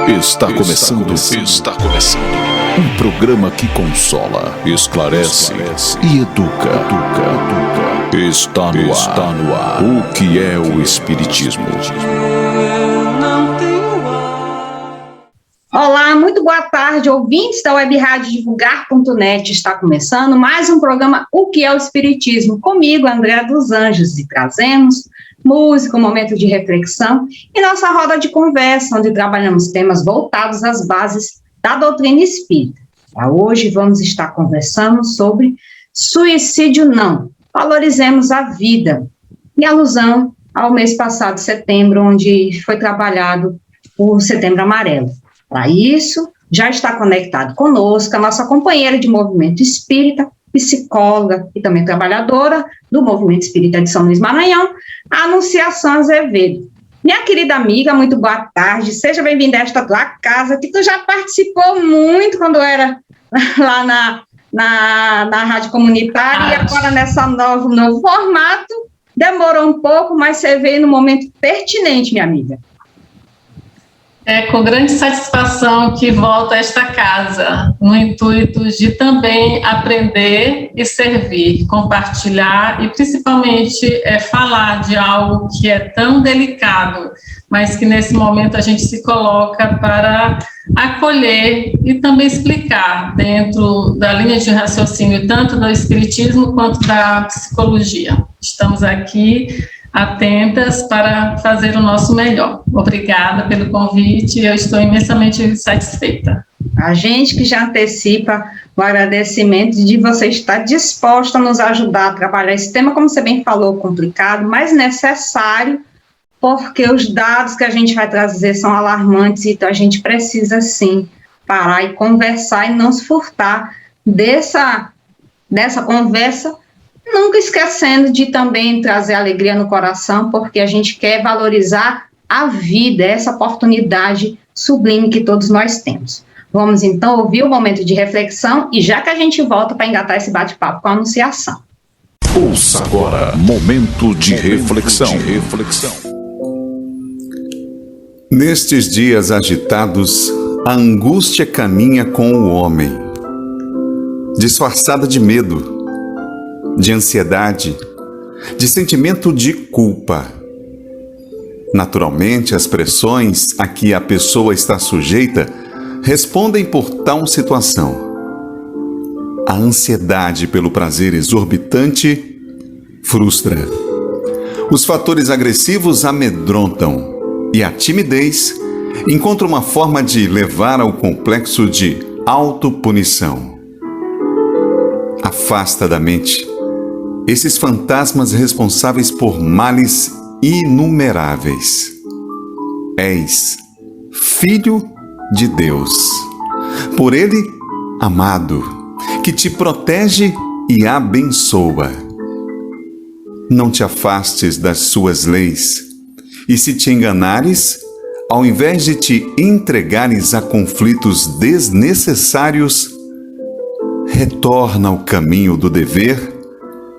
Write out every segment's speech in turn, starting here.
Está começando. Um programa que consola, esclarece e educa. Está no ar. O que é o Espiritismo? Olá, muito boa tarde, ouvintes da Web Rádio Divulgar.net. Está começando mais um programa O que é o Espiritismo? Comigo, Andréa dos Anjos, e trazemos música, um momento de reflexão e nossa roda de conversa, onde trabalhamos temas voltados às bases da doutrina espírita. Para hoje vamos estar conversando sobre suicídio não, valorizemos a vida, em alusão ao mês passado, setembro, onde foi trabalhado o Setembro Amarelo. Para isso, já está conectado conosco a nossa companheira de movimento espírita, psicóloga e também trabalhadora do Movimento Espírita de São Luís Maranhão, a Anunciação Azevedo. Minha querida amiga, muito boa tarde, seja bem-vinda a esta tua casa, que tu já participou muito quando era lá na rádio comunitária, e agora nessa novo formato, demorou um pouco, mas você veio no momento pertinente, minha amiga. É com grande satisfação que volto a esta casa, no intuito de também aprender e servir, compartilhar e principalmente falar de algo que é tão delicado, mas que nesse momento a gente se coloca para acolher e também explicar dentro da linha de raciocínio tanto do espiritismo quanto da psicologia. Estamos aqui atentas para fazer o nosso melhor. Obrigada pelo convite, eu estou imensamente satisfeita. A gente que já antecipa o agradecimento de você estar disposta a nos ajudar a trabalhar esse tema, como você bem falou, complicado, mas necessário, porque os dados que a gente vai trazer são alarmantes, então a gente precisa sim parar e conversar e não se furtar dessa conversa, nunca esquecendo de também trazer alegria no coração, porque a gente quer valorizar a vida, essa oportunidade sublime que todos nós temos. Vamos então ouvir o momento de reflexão e já que a gente volta para engatar esse bate-papo com a Anunciação. Ouça agora, momento de reflexão. Nestes dias agitados, a angústia caminha com o homem, disfarçada de medo, de ansiedade, de sentimento de culpa. Naturalmente, as pressões a que a pessoa está sujeita respondem por tal situação. A ansiedade pelo prazer exorbitante frustra. Os fatores agressivos amedrontam e a timidez encontra uma forma de levar ao complexo de autopunição. Afasta da mente esses fantasmas responsáveis por males inumeráveis. És filho de Deus, por Ele amado, que te protege e abençoa. Não te afastes das suas leis, e se te enganares, ao invés de te entregares a conflitos desnecessários, retorna ao caminho do dever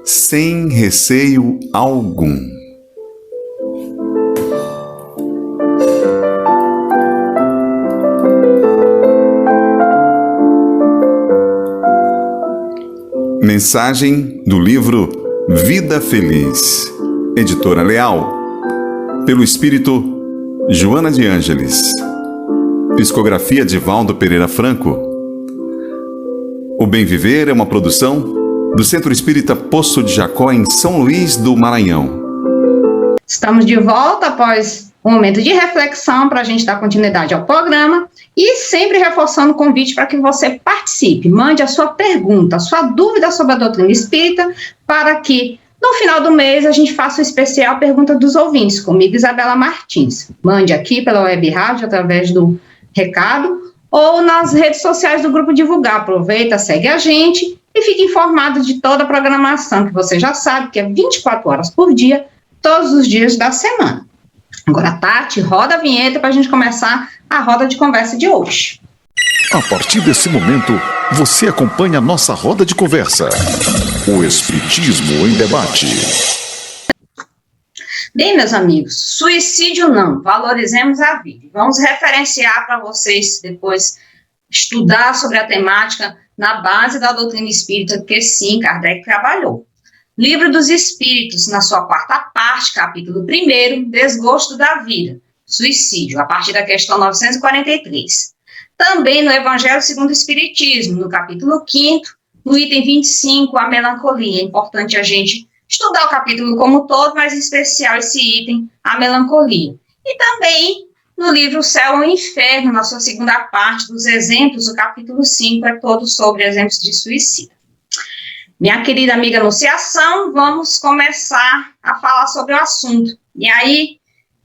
sem receio algum. Mensagem do livro Vida Feliz, editora Leal, pelo espírito Joana de Ângeles, psicografia de Valdo Pereira Franco. O Bem Viver é uma produção do Centro Espírita Poço de Jacó, em São Luís do Maranhão. Estamos de volta após um momento de reflexão para a gente dar continuidade ao programa e sempre reforçando o convite para que você participe, mande a sua pergunta, a sua dúvida sobre a doutrina espírita, para que no final do mês a gente faça o especial Pergunta dos Ouvintes, comigo, Isabela Martins. Mande aqui pela Web Rádio, através do recado, ou nas redes sociais do Grupo Divulgar. Aproveita, segue a gente e fique informado de toda a programação, que você já sabe que é 24 horas por dia, todos os dias da semana. Agora, Tati, roda a vinheta para a gente começar a roda de conversa de hoje. A partir desse momento, você acompanha a nossa roda de conversa. O Espiritismo em Debate. Bem, meus amigos, suicídio não, valorizemos a vida. Vamos referenciar para vocês depois estudar sobre a temática na base da doutrina espírita, que sim, Kardec trabalhou. Livro dos Espíritos, na sua quarta parte, capítulo 1, Desgosto da Vida, Suicídio, a partir da questão 943. Também no Evangelho segundo o Espiritismo, no capítulo 5º, no item 25, a melancolia. É importante a gente estudar o capítulo como um todo, mas em especial esse item, a melancolia. E também no livro O Céu e o Inferno, na sua segunda parte, dos exemplos, o capítulo 5 é todo sobre exemplos de suicídio. Minha querida amiga Anunciação, vamos começar a falar sobre o assunto. E aí,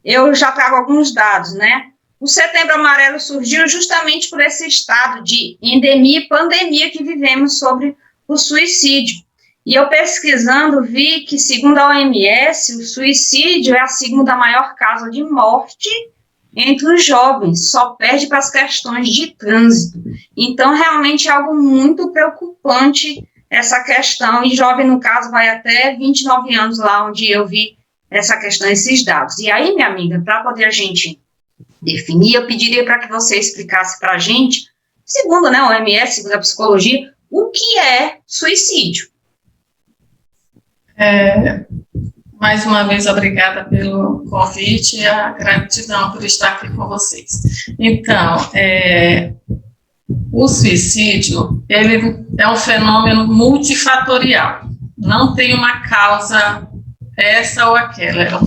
eu já trago alguns dados, né? O Setembro Amarelo surgiu justamente por esse estado de endemia e pandemia que vivemos sobre o suicídio. E eu pesquisando vi que, segundo a OMS, o suicídio é a segunda maior causa de morte entre os jovens, só perde para as questões de trânsito. Então, realmente é algo muito preocupante essa questão, e jovem, no caso, vai até 29 anos, lá onde eu vi essa questão, esses dados. E aí, minha amiga, para poder a gente definir, eu pediria para que você explicasse para a gente, segundo, né, o OMS, segundo a psicologia, o que é suicídio. Mais uma vez, obrigada pelo convite e a gratidão por estar aqui com vocês. Então, o suicídio, ele é um fenômeno multifatorial, não tem uma causa essa ou aquela, é um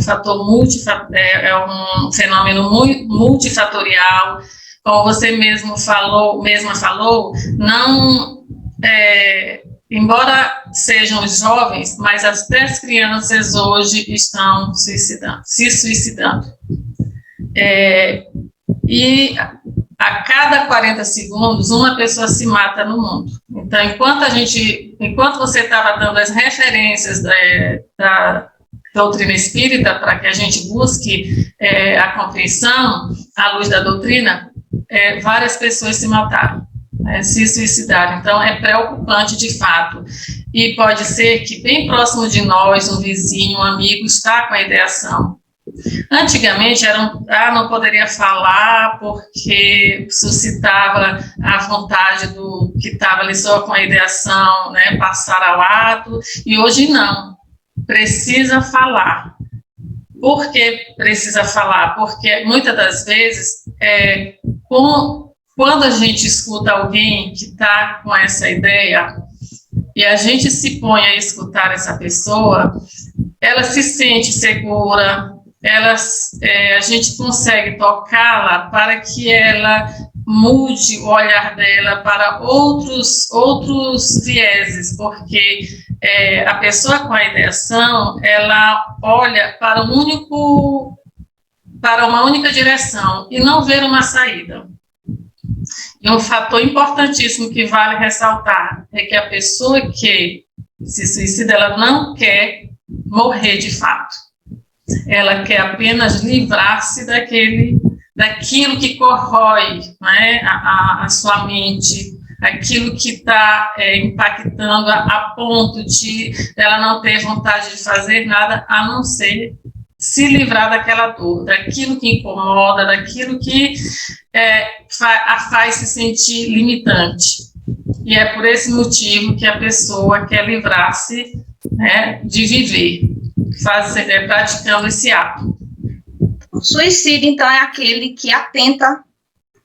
fenômeno multifatorial, como você mesma falou, não, embora sejam jovens, mas até as crianças hoje estão se suicidando. E a cada 40 segundos, uma pessoa se mata no mundo. Então, enquanto você estava dando as referências da doutrina espírita, para que a gente busque a compreensão à luz da doutrina, várias pessoas se mataram, se suicidaram. Então, é preocupante de fato. E pode ser que bem próximo de nós, um vizinho, um amigo, está com a ideação. Antigamente não poderia falar porque suscitava a vontade do que estava ali só com a ideação, né, passar ao ato, e hoje não, precisa falar. Por que precisa falar? Porque muitas das vezes, quando a gente escuta alguém que está com essa ideia, e a gente se põe a escutar essa pessoa, ela se sente segura, a gente consegue tocá-la para que ela mude o olhar dela para outros vieses, porque a pessoa com a ideação, ela olha para uma única direção e não vê uma saída. E um fator importantíssimo que vale ressaltar é que a pessoa que se suicida, ela não quer morrer de fato. Ela quer apenas livrar-se daquilo que corrói, né, a sua mente, aquilo que está impactando a ponto de ela não ter vontade de fazer nada a não ser se livrar daquela dor, daquilo que incomoda, daquilo que a faz se sentir limitante. E é por esse motivo que a pessoa quer livrar-se, né, de viver, praticando esse ato. O suicídio, então, é aquele que atenta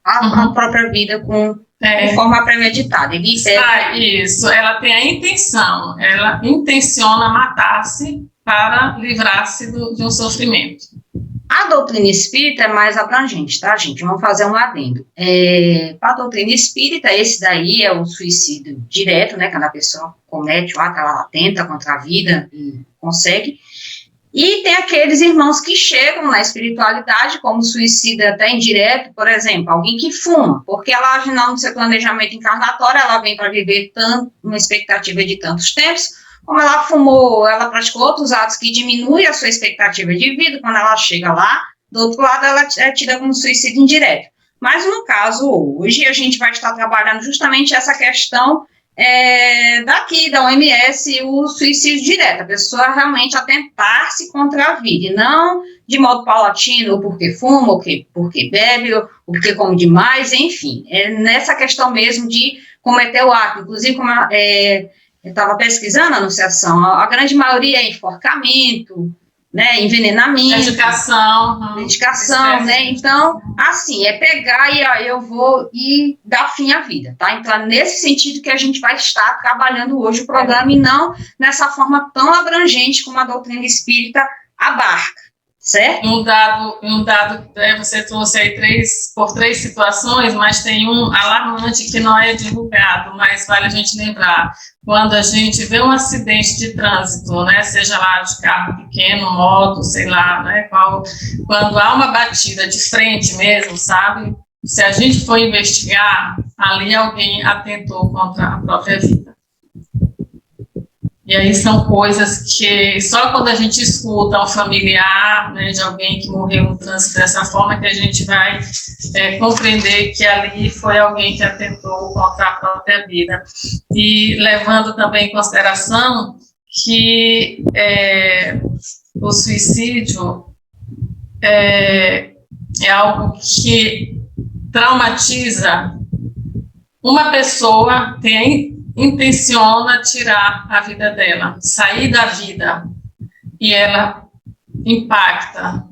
à própria vida de forma premeditada. Isso, ela tem a intenção, ela intenciona matar-se para livrar-se de um sofrimento. A doutrina espírita é mais abrangente, tá, gente? Vamos fazer um adendo. Para a doutrina espírita, esse daí é o suicídio direto, né? Quando a pessoa comete o ato, ela atenta contra a vida e consegue. E tem aqueles irmãos que chegam na espiritualidade como suicida até indireto, por exemplo, alguém que fuma, porque ela age no seu planejamento encarnatório, ela vem para viver uma expectativa de tantos tempos, como ela fumou, ela praticou outros atos que diminuem a sua expectativa de vida, quando ela chega lá, do outro lado ela é tida como suicídio indireto. Mas no caso, hoje, a gente vai estar trabalhando justamente essa questão daqui da OMS o suicídio direto, a pessoa realmente atentar-se contra a vida, e não de modo paulatino, ou porque fuma, ou porque bebe, ou porque come demais, enfim, nessa questão mesmo de cometer o ato. Inclusive, como eu estava pesquisando a Anunciação, a grande maioria é enforcamento, né, envenenamento, medicação, né, então, assim, pegar e eu vou e dar fim à vida, tá? Então, é nesse sentido que a gente vai estar trabalhando hoje o programa, e não nessa forma tão abrangente como a doutrina espírita abarca, certo? Um dado você trouxe aí três situações, mas tem um alarmante que não é divulgado, mas vale a gente lembrar. Quando a gente vê um acidente de trânsito, né, seja lá de carro pequeno, moto, sei lá, né, quando há uma batida de frente mesmo, sabe? Se a gente for investigar, ali alguém atentou contra a própria vida. E aí são coisas que só quando a gente escuta um familiar, né, de alguém que morreu no trânsito dessa forma, que a gente vai compreender que ali foi alguém que atentou contra a própria vida. E levando também em consideração que o suicídio é algo que traumatiza uma pessoa, intenciona tirar a vida dela, sair da vida, e ela impacta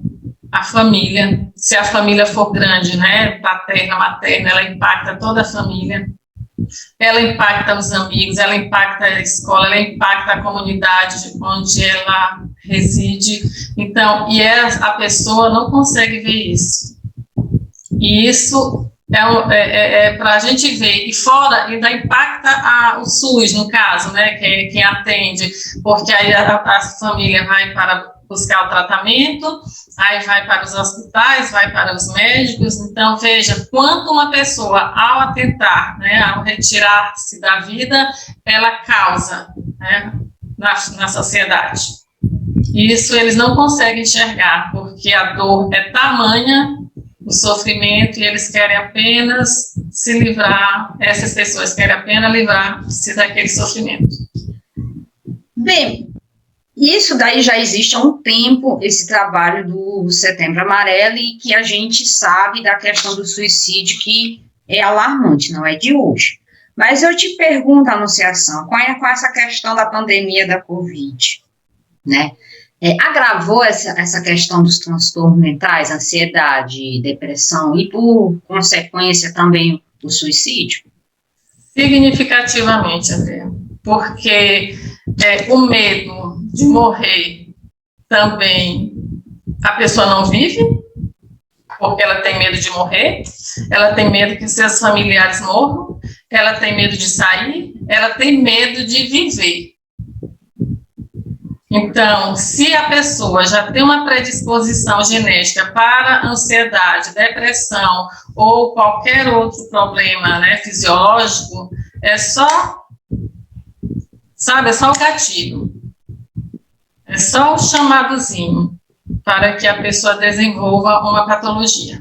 a família, se a família for grande, né, paterna, materna, ela impacta toda a família, ela impacta os amigos, ela impacta a escola, ela impacta a comunidade onde ela reside, então, a pessoa não consegue ver isso, e isso para a gente ver, e fora, ainda impacta o SUS, no caso, né, quem atende, porque aí a família vai para buscar o tratamento, aí vai para os hospitais, vai para os médicos, então veja, quanto uma pessoa, ao atentar, né, ao retirar-se da vida, ela causa, né, na sociedade. Isso eles não conseguem enxergar, porque a dor é tamanha, o sofrimento, e eles querem apenas se livrar, essas pessoas querem apenas livrar-se daquele sofrimento. Bem, isso daí já existe há um tempo, esse trabalho do Setembro Amarelo, e que a gente sabe da questão do suicídio, que é alarmante, não é de hoje. Mas eu te pergunto, Anunciação, com essa questão da pandemia da Covid, né? Agravou essa questão dos transtornos mentais, ansiedade, depressão e, por consequência, também o suicídio? Significativamente, André, porque o medo de morrer também, a pessoa não vive, porque ela tem medo de morrer, ela tem medo que seus familiares morram, ela tem medo de sair, ela tem medo de viver. Então, se a pessoa já tem uma predisposição genética para ansiedade, depressão ou qualquer outro problema, né, fisiológico, é só o gatilho, é só o chamadozinho para que a pessoa desenvolva uma patologia.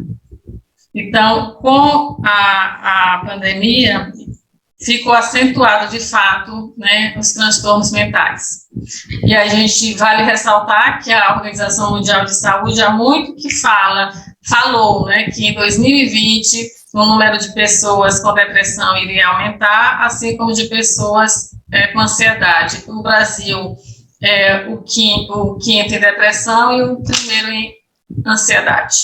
Então, com a pandemia, ficou acentuado, de fato, né, os transtornos mentais. E a gente vale ressaltar que a Organização Mundial de Saúde há muito que falou, né, que em 2020 o número de pessoas com depressão iria aumentar, assim como de pessoas com ansiedade. O Brasil é o quinto em depressão e o primeiro em ansiedade.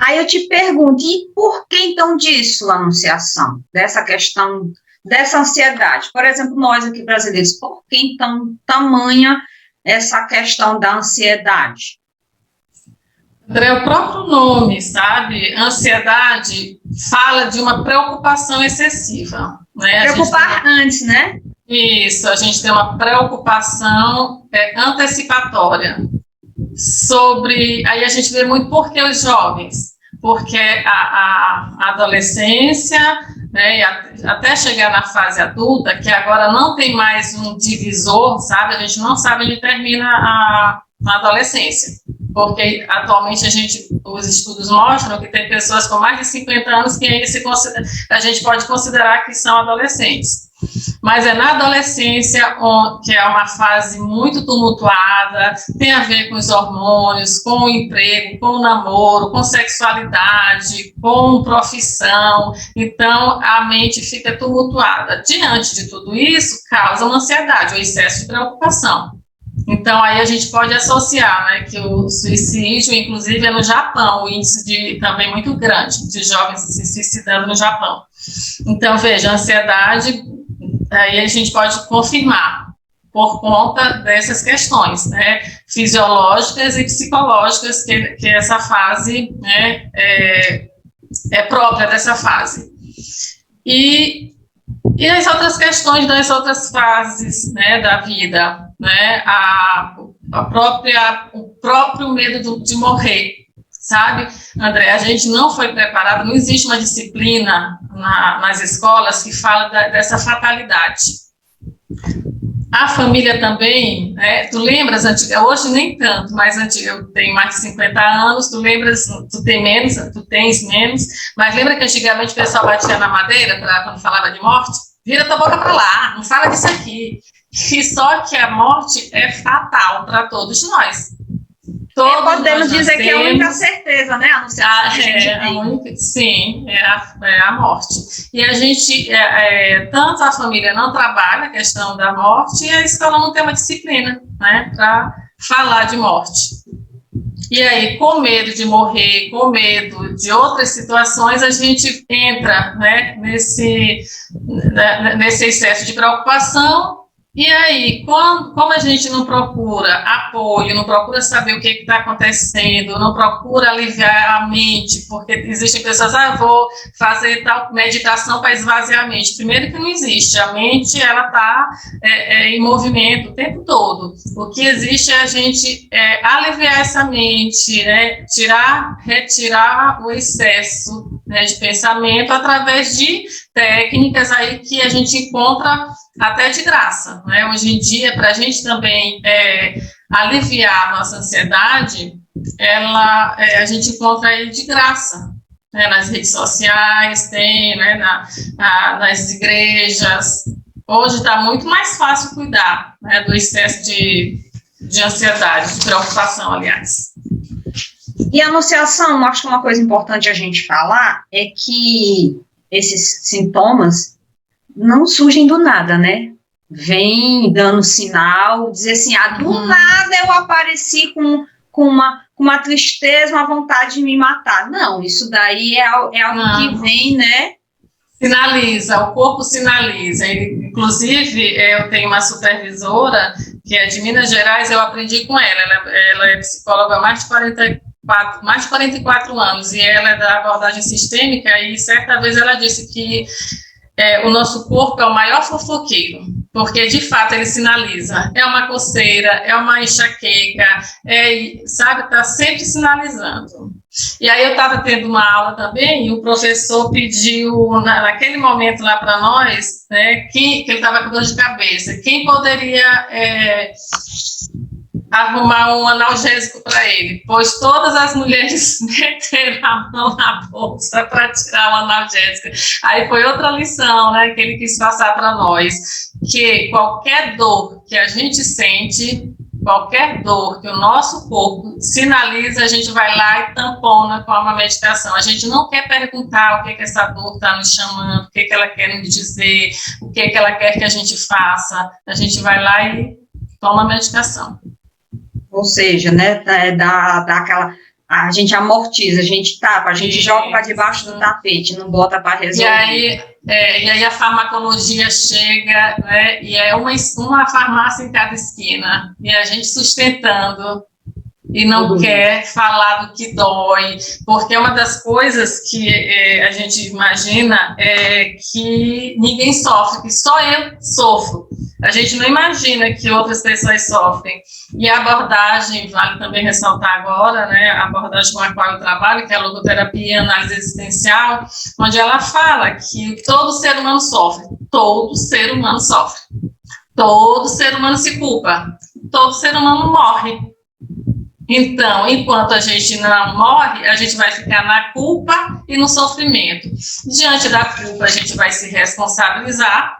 Aí eu te pergunto, e por que então disso, Anunciação? Dessa questão, dessa ansiedade? Por exemplo, nós aqui brasileiros, por que então tamanha essa questão da ansiedade? André, o próprio nome, sabe? Ansiedade fala de uma preocupação excessiva. Né? Preocupar antes, né? Isso, a gente tem uma preocupação antecipatória. Aí a gente vê muito por que os jovens, porque a adolescência, né, e até chegar na fase adulta, que agora não tem mais um divisor, sabe, a gente não sabe onde termina a adolescência, porque atualmente os estudos mostram que tem pessoas com mais de 50 anos que a gente pode considerar que são adolescentes. Mas é na adolescência, que é uma fase muito tumultuada, tem a ver com os hormônios, com o emprego, com o namoro, com sexualidade, com profissão. Então, a mente fica tumultuada. Diante de tudo isso, causa uma ansiedade, ou excesso de preocupação. Então, aí a gente pode associar, né, que o suicídio, inclusive, é no Japão, o índice também muito grande de jovens se suicidando no Japão. Então, veja, a ansiedade, aí a gente pode confirmar, por conta dessas questões, né, fisiológicas e psicológicas, que essa fase, né, é própria dessa fase. E as outras questões das outras fases, né, da vida, né, o próprio medo de morrer, sabe, André? A gente não foi preparado, não existe uma disciplina nas escolas que fala dessa fatalidade. A família também, né, tu lembras, hoje nem tanto, mas eu tenho mais de 50 anos, tu lembras, tu tens menos, mas lembra que antigamente o pessoal batia na madeira quando falava de morte? Vira tua boca para lá, não fala disso aqui. E só que a morte é fatal para todos nós. Podemos dizer que é a única certeza, né? A não ser sim, é a morte. E a gente, tanto a família não trabalha a questão da morte, e a escola não tem uma disciplina, né, para falar de morte. E aí, com medo de morrer, com medo de outras situações, a gente entra, né, nesse excesso de preocupação. E aí, como a gente não procura apoio, não procura saber o que está acontecendo, não procura aliviar a mente, porque existem pessoas, vou fazer tal meditação para esvaziar a mente. Primeiro que não existe, a mente ela está em movimento o tempo todo. O que existe é a gente aliviar essa mente, né, retirar o excesso, né, de pensamento através de técnicas aí que a gente encontra até de graça, né? Hoje em dia, para a gente também aliviar a nossa ansiedade, a gente encontra aí de graça, né? Nas redes sociais, tem, né? Nas igrejas. Hoje está muito mais fácil cuidar, né, do excesso de ansiedade, de preocupação, aliás. E a Anunciação, acho que uma coisa importante a gente falar é que esses sintomas não surgem do nada, né? Vem dando sinal, dizer assim, do nada eu apareci com uma tristeza, uma vontade de me matar. Não, isso daí é algo que vem, né? Sinaliza, o corpo sinaliza. Inclusive, eu tenho uma supervisora que é de Minas Gerais, eu aprendi com ela. Ela é psicóloga há mais de 44 anos, e ela é da abordagem sistêmica, e certa vez ela disse que o nosso corpo é o maior fofoqueiro, porque de fato ele sinaliza, é uma coceira, é uma enxaqueca, sabe, está sempre sinalizando. E aí eu estava tendo uma aula também, e o professor pediu, naquele momento lá para nós, né, que ele estava com dor de cabeça, quem poderia arrumar um analgésico para ele, pois todas as mulheres meteram a mão na bolsa para tirar o analgésico. Aí foi outra lição, né, que ele quis passar para nós, que qualquer dor que a gente sente, qualquer dor que o nosso corpo sinaliza, a gente vai lá e tampona com uma medicação. A gente não quer perguntar o que essa dor está nos chamando, o que ela quer nos dizer, o que ela quer que a gente faça. A gente vai lá e toma a medicação. Ou seja, né, a gente amortiza, a gente tapa, a gente joga para debaixo do tapete, não bota para resolver. E aí a farmacologia chega, né, e é uma farmácia em cada esquina, e a gente sustentando, e não quer falar do que dói, porque uma das coisas que a gente imagina é que ninguém sofre, que só eu sofro. A gente não imagina que outras pessoas sofrem. E a abordagem, vale também ressaltar agora, né, a abordagem com a qual eu trabalho, que é a logoterapia e análise existencial, onde ela fala que todo ser humano sofre, todo ser humano sofre, todo ser humano se culpa, todo ser humano morre. Então, enquanto a gente não morre, a gente vai ficar na culpa e no sofrimento. Diante da culpa, a gente vai se responsabilizar,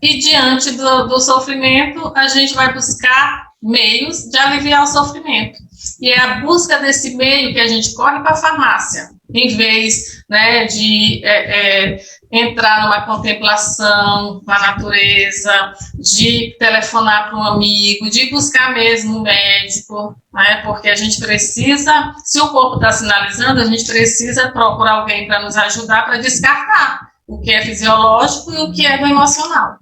e diante do sofrimento, a gente vai buscar meios de aliviar o sofrimento. E é a busca desse meio que a gente corre para a farmácia, em vez, né, de entrar numa contemplação com a natureza, de telefonar para um amigo, de buscar mesmo um médico, né, porque a gente precisa, se o corpo está sinalizando, a gente precisa procurar alguém para nos ajudar para descartar o que é fisiológico e o que é do emocional.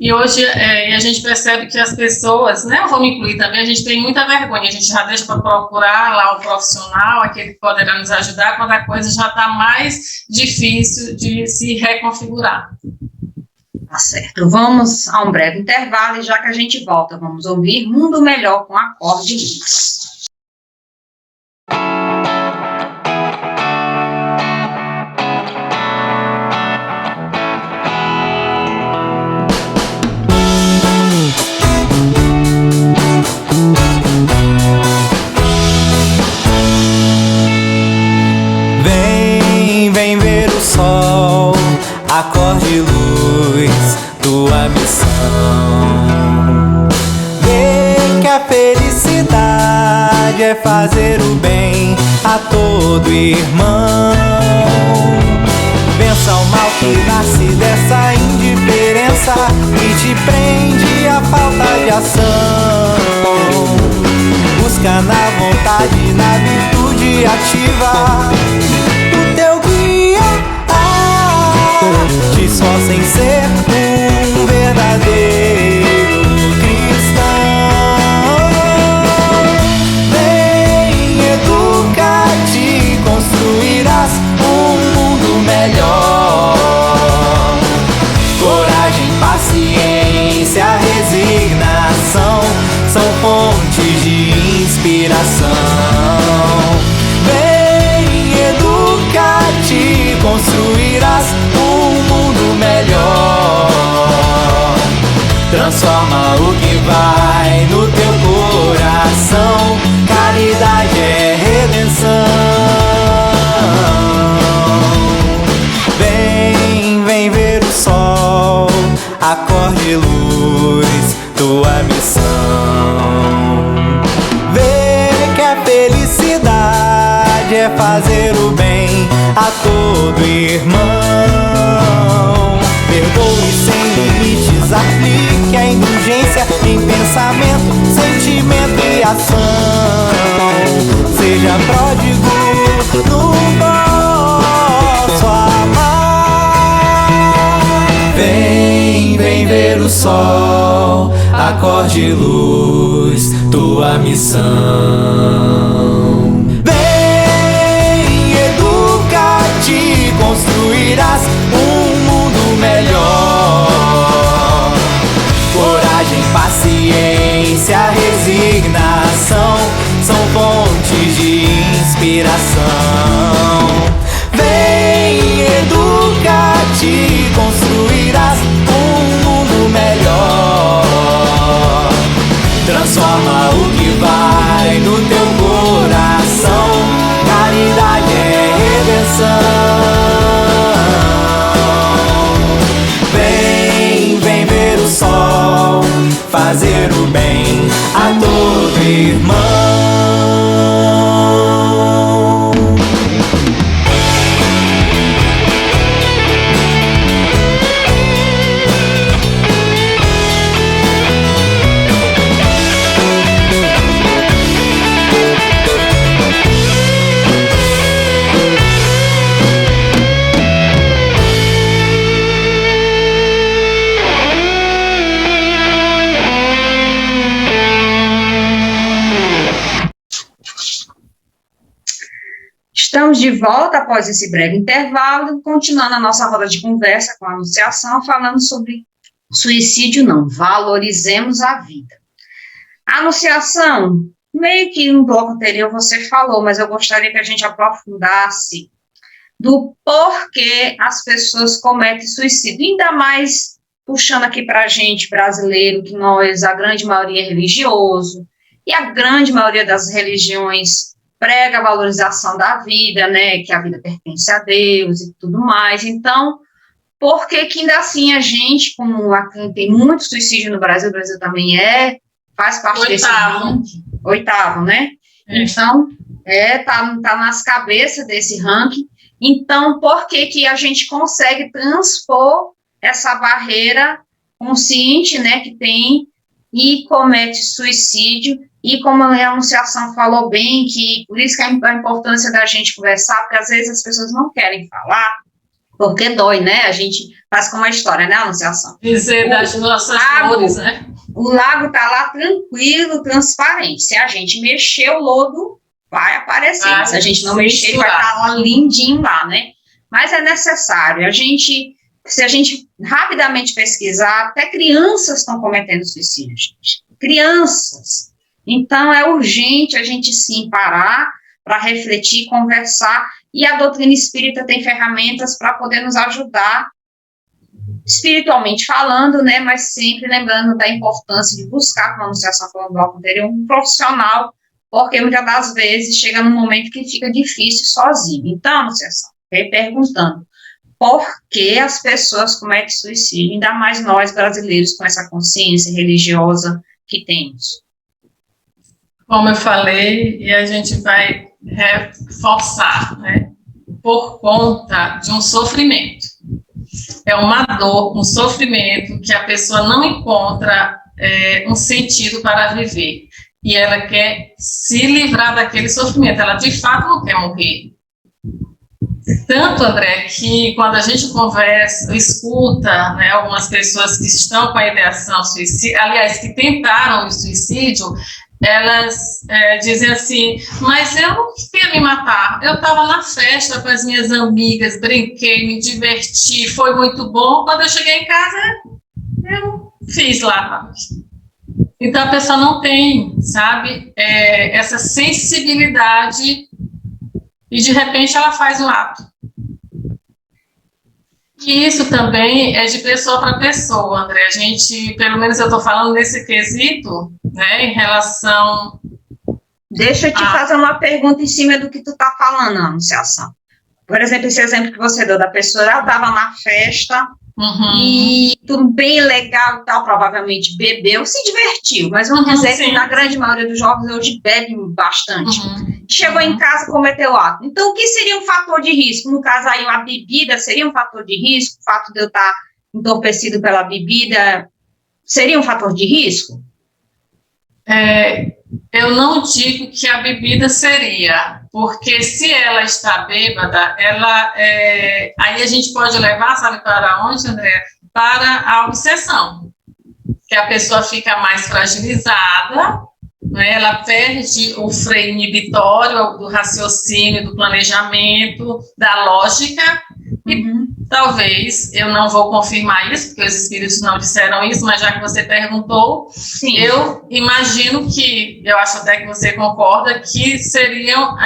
E hoje a gente percebe que as pessoas, né, eu vou me incluir também, a gente tem muita vergonha, a gente já deixa para procurar lá o profissional, aquele que poderá nos ajudar, quando a coisa já está mais difícil de se reconfigurar. Tá certo. Vamos a um breve intervalo e já que a gente volta, vamos ouvir Mundo Melhor com Acorde Luz. Vem ver o sol, acorde luz, tua missão. Vê que a felicidade é fazer o bem a todo irmão. Vença o mal que nasce dessa indiferença e te prende a falta de ação. Busca na vontade, na virtude ativa o teu guia, de só sem ser um verdadeiro cristão. Vem, educa-te, construirás um mundo melhor. Coragem, paciência, resignação são fontes de inspiração. Vem, educa-te, construirás um mundo melhor. Transforma o que vai no teu coração. Caridade é redenção. Vem ver o sol, acorde luz, tua missão. Vê que a felicidade é fazer o bem a todo irmão. Perdoe sem limites, aplique a indulgência em pensamento, sentimento e ação. Seja pródigo no vosso amar. Vem ver o sol, acorde luz, tua missão. Vem, educa-te, construirás um mundo melhor. Coragem, paciência, resignação são fontes de inspiração. Vem, educa-te, construirás um mundo melhor. Transforma o que vai no teu coração. Caridade é redenção. Vem ver o sol, fazer o bem a todo irmão. Estamos de volta após esse breve intervalo, continuando a nossa roda de conversa com a Anunciação, falando sobre suicídio não, valorizemos a vida. A Anunciação, meio que no bloco anterior você falou, mas eu gostaria que a gente aprofundasse do porquê as pessoas cometem suicídio, ainda mais puxando aqui para a gente, brasileiro, que nós, a grande maioria é religioso, e a grande maioria das religiões prega a valorização da vida, né, que a vida pertence a Deus e tudo mais. Então, por que ainda assim a gente, como tem muito suicídio no Brasil, o Brasil também faz parte desse ranking, 8º, né? Então, tá nas cabeças desse ranking. Então, por que a gente consegue transpor essa barreira consciente, né, que tem e comete suicídio? E como a Anunciação falou bem, que por isso que a importância da gente conversar, porque às vezes as pessoas não querem falar, porque dói, né? A gente faz como a história, né, Anunciação? Dizer das nossas dores, né? O lago tá lá tranquilo, transparente. Se a gente mexer, o lodo vai aparecer. Se a gente não mexer, ele vai estar lá lindinho lá, né? Mas é necessário. Se a gente rapidamente pesquisar, até crianças estão cometendo suicídio, gente. Crianças. Então, é urgente a gente, sim, parar para refletir, conversar, e a doutrina espírita tem ferramentas para poder nos ajudar, espiritualmente falando, né, mas sempre lembrando da importância de buscar, como a Anunciação falou no bloco anterior, um profissional, porque muitas das vezes chega num momento que fica difícil sozinho. Então, Anunciação, perguntando, por que as pessoas cometem suicídio, ainda mais nós brasileiros com essa consciência religiosa que temos? Como eu falei, e a gente vai reforçar, né, por conta de um sofrimento. É uma dor, um sofrimento que a pessoa não encontra um sentido para viver. E ela quer se livrar daquele sofrimento, ela de fato não quer morrer. Tanto, André, que quando a gente conversa, escuta, né, algumas pessoas que estão com a ideação suicida, aliás, que tentaram o suicídio, elas dizem assim, mas eu não queria me matar, eu estava na festa com as minhas amigas, brinquei, me diverti, foi muito bom, quando eu cheguei em casa, eu fiz lá. Então a pessoa não tem, sabe, essa sensibilidade e de repente ela faz um ato. E isso também é de pessoa para pessoa, André. A gente, pelo menos eu estou falando nesse quesito, né, em relação... Deixa eu te fazer uma pergunta em cima do que tu está falando, Anunciação. Por exemplo, esse exemplo que você deu da pessoa, ela estava na festa, e tudo bem legal e tal, provavelmente bebeu, se divertiu, mas vamos dizer que na grande maioria dos jovens hoje bebe bastante. Chegou em casa, cometeu ato. Então, o que seria um fator de risco? No caso aí, a bebida seria um fator de risco? O fato de eu estar entorpecido pela bebida seria um fator de risco? Eu não digo que a bebida seria, porque se ela está bêbada, aí a gente pode levar, sabe para onde, André? Para a obsessão, que a pessoa fica mais fragilizada, né? Ela perde o freio inibitório do raciocínio, do planejamento, da lógica, e talvez, eu não vou confirmar isso, porque os espíritos não disseram isso, mas já que você perguntou, sim, eu imagino que, eu acho até que você concorda, que seriam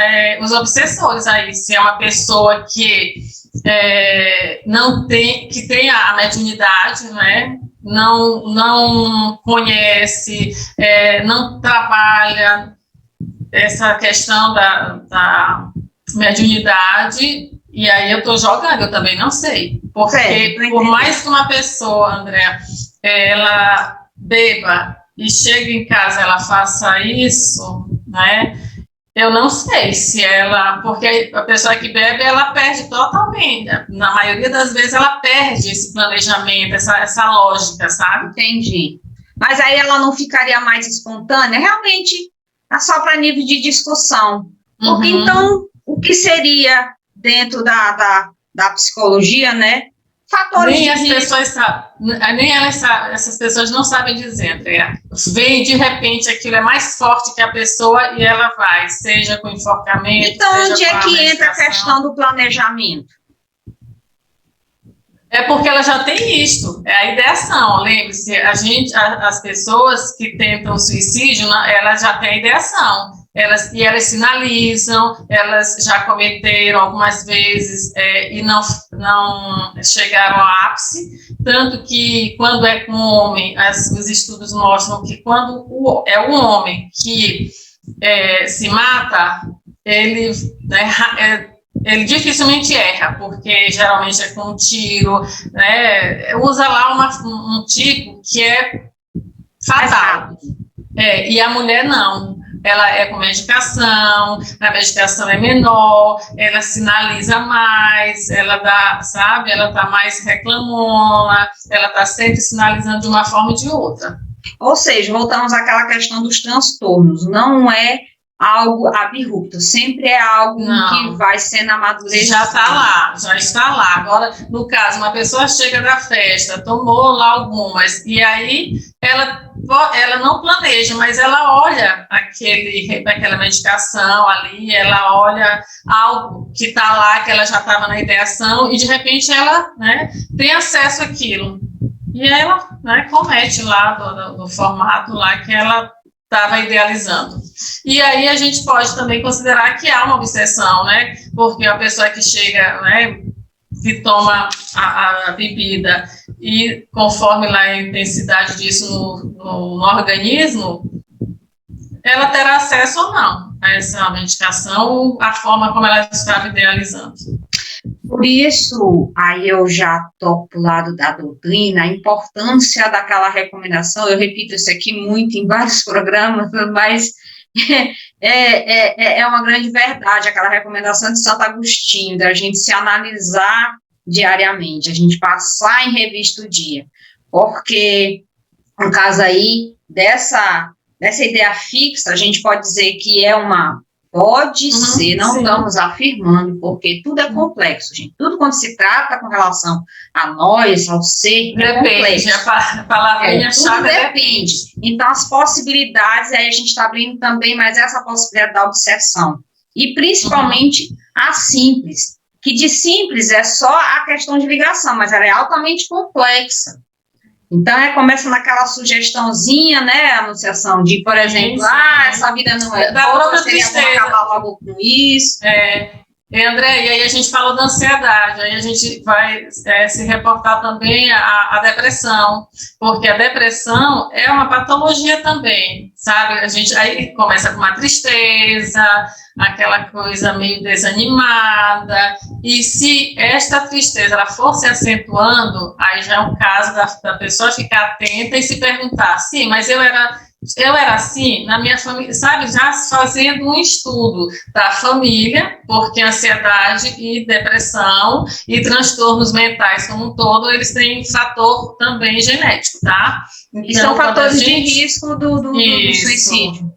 os obsessores aí, se é uma pessoa que não tem, que tem a mediunidade, né? Não conhece, não trabalha essa questão da mediunidade, e aí eu estou jogando, eu também não sei, porque por mais que uma pessoa, André, ela beba e chegue em casa, ela faça isso, né? Eu não sei se ela, porque a pessoa que bebe, ela perde totalmente, na maioria das vezes ela perde esse planejamento, essa lógica, sabe? Entendi. Mas aí ela não ficaria mais espontânea? Realmente, é só para nível de discussão. Porque então, o que seria dentro da psicologia, né? Fatores nem de as risco. Pessoas nem essas pessoas não sabem dizer, André. Vem de repente, aquilo é mais forte que a pessoa e ela vai, seja com enforcamento. Então, onde seja é que entra a questão do planejamento? É porque ela já tem isto, é a ideação. Lembre-se, as pessoas que tentam o suicídio, elas já têm a ideação. Elas sinalizam, elas já cometeram algumas vezes e não chegaram ao ápice, tanto que quando é com o homem, os estudos mostram que quando é o homem que se mata, ele ele dificilmente erra, porque geralmente é com um tiro, né? Usa lá um tipo que é fatal. E a mulher não. Ela é com medicação, a medicação é menor, ela sinaliza mais, ela dá, sabe, ela tá mais reclamona, ela tá sempre sinalizando de uma forma ou de outra. Ou seja, voltamos àquela questão dos transtornos, não é algo abrupto, sempre é algo que vai sendo amadurecido. Já está lá. Agora, no caso, uma pessoa chega da festa, tomou lá algumas, e aí ela não planeja, mas ela olha aquela medicação ali, ela olha algo que está lá, que ela já estava na ideação, e de repente ela, né, tem acesso àquilo. E ela, né, comete lá no formato lá que ela estava idealizando. E aí a gente pode também considerar que há uma obsessão, né? Porque a pessoa que chega, né, que toma a bebida e conforme lá a intensidade disso no organismo, ela terá acesso ou não a essa medicação, a forma como ela estava idealizando. Por isso, aí eu já toco para o lado da doutrina, a importância daquela recomendação, eu repito isso aqui muito em vários programas, mas é uma grande verdade, aquela recomendação de Santo Agostinho, da gente se analisar diariamente, a gente passar em revista o dia, porque, no caso aí, dessa ideia fixa, a gente pode dizer que é uma... Pode ser, não sim. Estamos afirmando, porque tudo é complexo, gente. Tudo quando se trata com relação a nós, ao ser, depende, é complexo. A palavrinha chave depende. Então, as possibilidades, aí a gente está abrindo também mais essa possibilidade da obsessão. E, principalmente, a simples. Que de simples é só a questão de ligação, mas ela é altamente complexa. Então, começa naquela sugestãozinha, né, Anunciação, de, por exemplo, essa vida não é boa, seria bom acabar logo com isso. André, e aí a gente falou da ansiedade, aí a gente vai se reportar também à depressão, porque a depressão é uma patologia também, sabe? A gente aí começa com uma tristeza, aquela coisa meio desanimada, e se esta tristeza ela for se acentuando, aí já é um caso da pessoa ficar atenta e se perguntar, sim, mas eu era assim, na minha família, sabe, já fazendo um estudo da família, porque ansiedade e depressão e transtornos mentais como um todo, eles têm fator também genético, tá? Então, e são fatores de risco do suicídio.